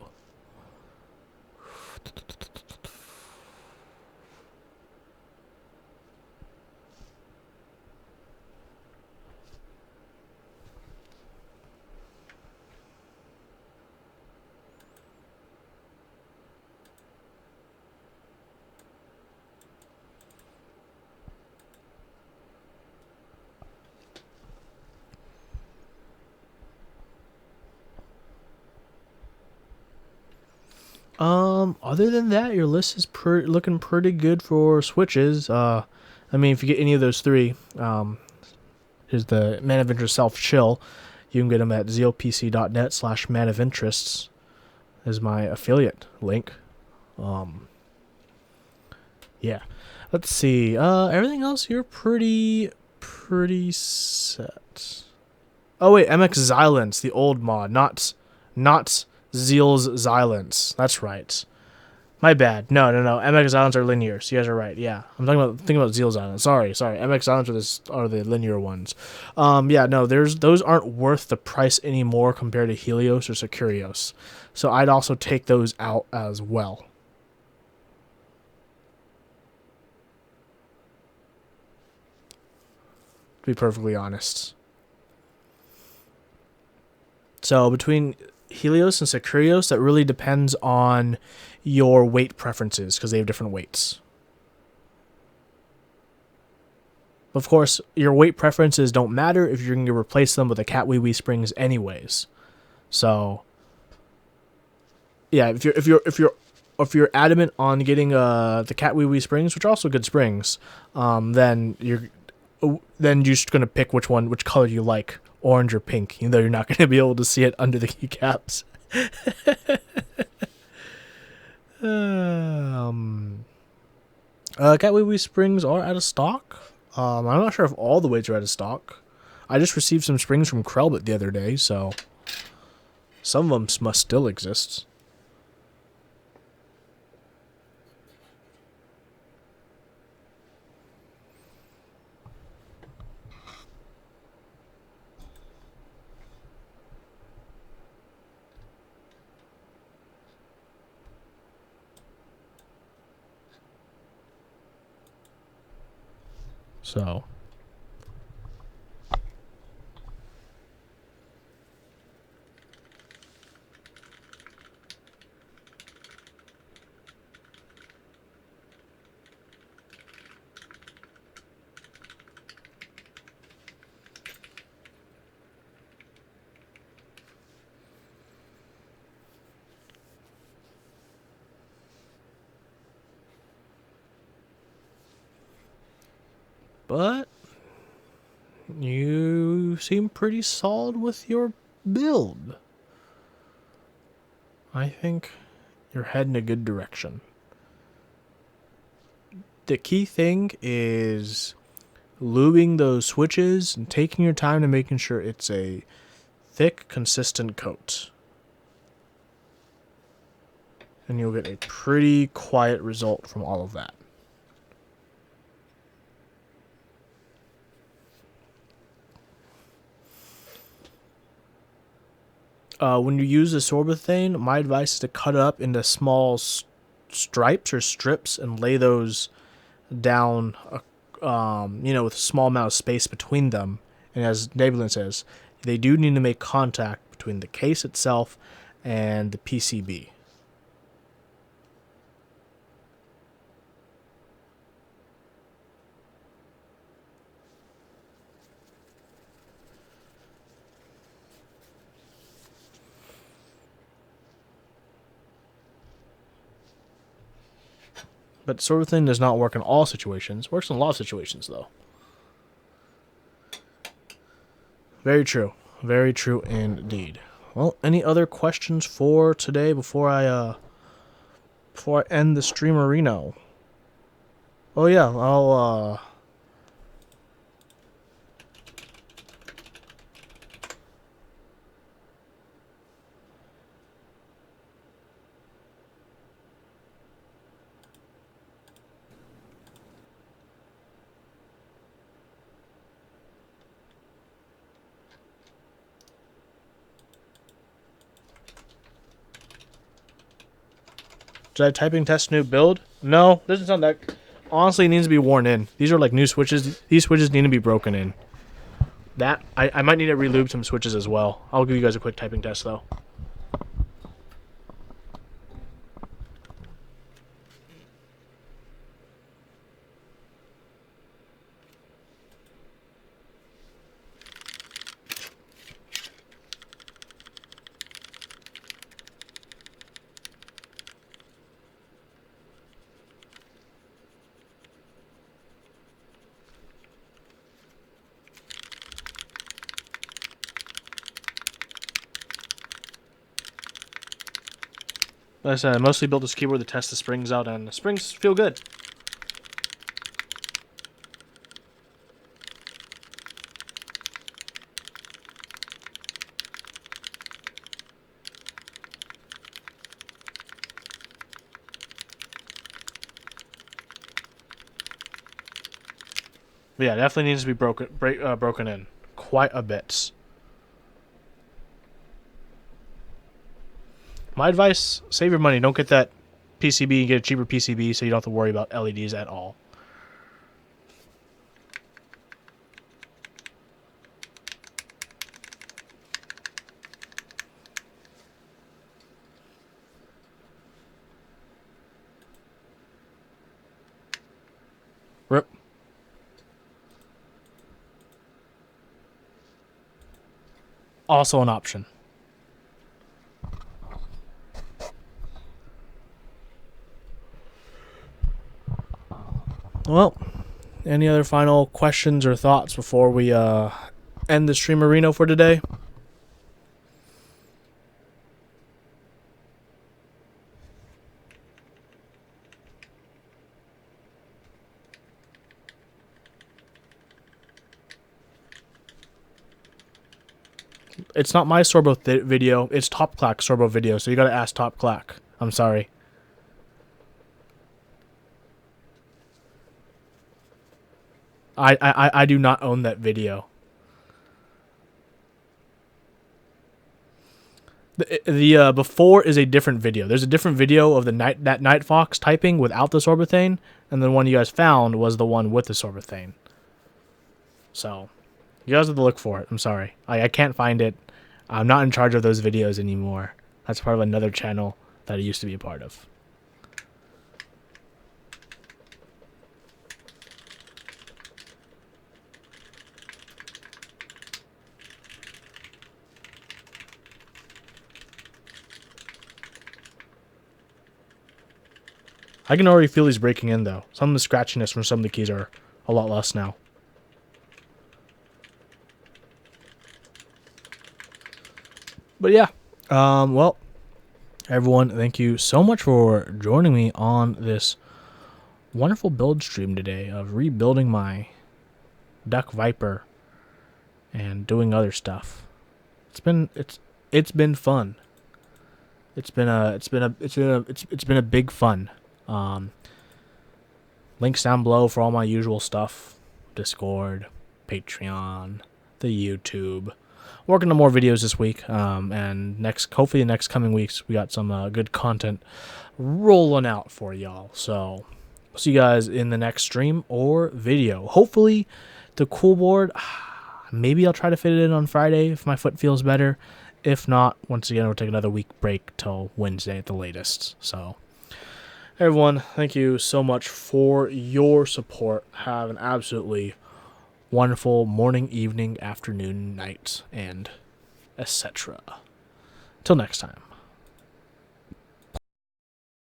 B: Other than that, your list is looking pretty good for switches. If you get any of those three, here's the Man of Interest Self Chill. You can get them at zealpc.net/man of interests is my affiliate link. Yeah. Let's see. Everything else you're pretty set. Oh wait, MX Xylence, the old mod, not Zeal's Xylence. That's right. My bad. No. MX Xylence are linear. So you guys are right. Yeah. I'm thinking about Zeal Xylence. Sorry. MX Xylence are the linear ones. Those aren't worth the price anymore compared to Helios or Securios. So I'd also take those out as well. To be perfectly honest. So between Helios and Securios, that really depends on your weight preferences because they have different weights. Of course, your weight preferences don't matter if you're going to replace them with the Cat Wee Wee springs anyways. So yeah, if you're adamant on getting the Cat Wee Wee springs, which are also good springs, then you're just going to pick which color you like, orange or pink, even though you're not going to be able to see it under the keycaps. Cat Wee Wee springs are out of stock. I'm not sure if all the weights are out of stock. I just received some springs from Krelbit the other day, so some of them must still exist. So, but you seem pretty solid with your build. I think you're heading a good direction. The key thing is lubing those switches and taking your time to making sure it's a thick, consistent coat. And you'll get a pretty quiet result from all of that. When you use the sorbethane, my advice is to cut it up into small stripes or strips and lay those down, with a small amount of space between them. And as Davidlin says, they do need to make contact between the case itself and the PCB. But sorbethane does not work in all situations. It works in a lot of situations, though. Very true. Very true indeed. Well, any other questions for today before I end the streamerino? Oh yeah, I'll Did I typing test new build? No, doesn't sound that. Honestly, it needs to be worn in. These are like new switches. These switches need to be broken in. That I might need to relube some switches as well. I'll give you guys a quick typing test though. Like I said, I mostly built this keyboard to test the springs out, and the springs feel good. But yeah, definitely needs to be broken in quite a bit. My advice, save your money. Don't get that PCB, get a cheaper PCB so you don't have to worry about LEDs at all. Rip. Also an option. Well, any other final questions or thoughts before we end the streamerino for today? It's not my Sorbo video. It's Top Clack Sorbo video. So you gotta ask Top Clack. I'm sorry. I do not own that video. The before is a different video. There's a different video of that Night Fox typing without the sorbothane, and the one you guys found was the one with the sorbothane. So, you guys have to look for it. I'm sorry. I can't find it. I'm not in charge of those videos anymore. That's part of another channel that I used to be a part of. I can already feel these breaking in, though. Some of the scratchiness from some of the keys are a lot less now. But yeah, well, everyone, thank you so much for joining me on this wonderful build stream today of rebuilding my Duck Viper and doing other stuff. It's been fun. It's been a big fun. Links down below for all my usual stuff: Discord, Patreon, the YouTube. Working on more videos this week, and hopefully the next coming weeks we got some good content rolling out for y'all. So we'll see you guys in the next stream or video. Hopefully the cool board, maybe I'll try to fit it in on Friday if my foot feels better. If not, once again, we'll take another week break till Wednesday at the latest. So everyone, thank you so much for your support. Have an absolutely wonderful morning, evening, afternoon, night, and etc. Till next time.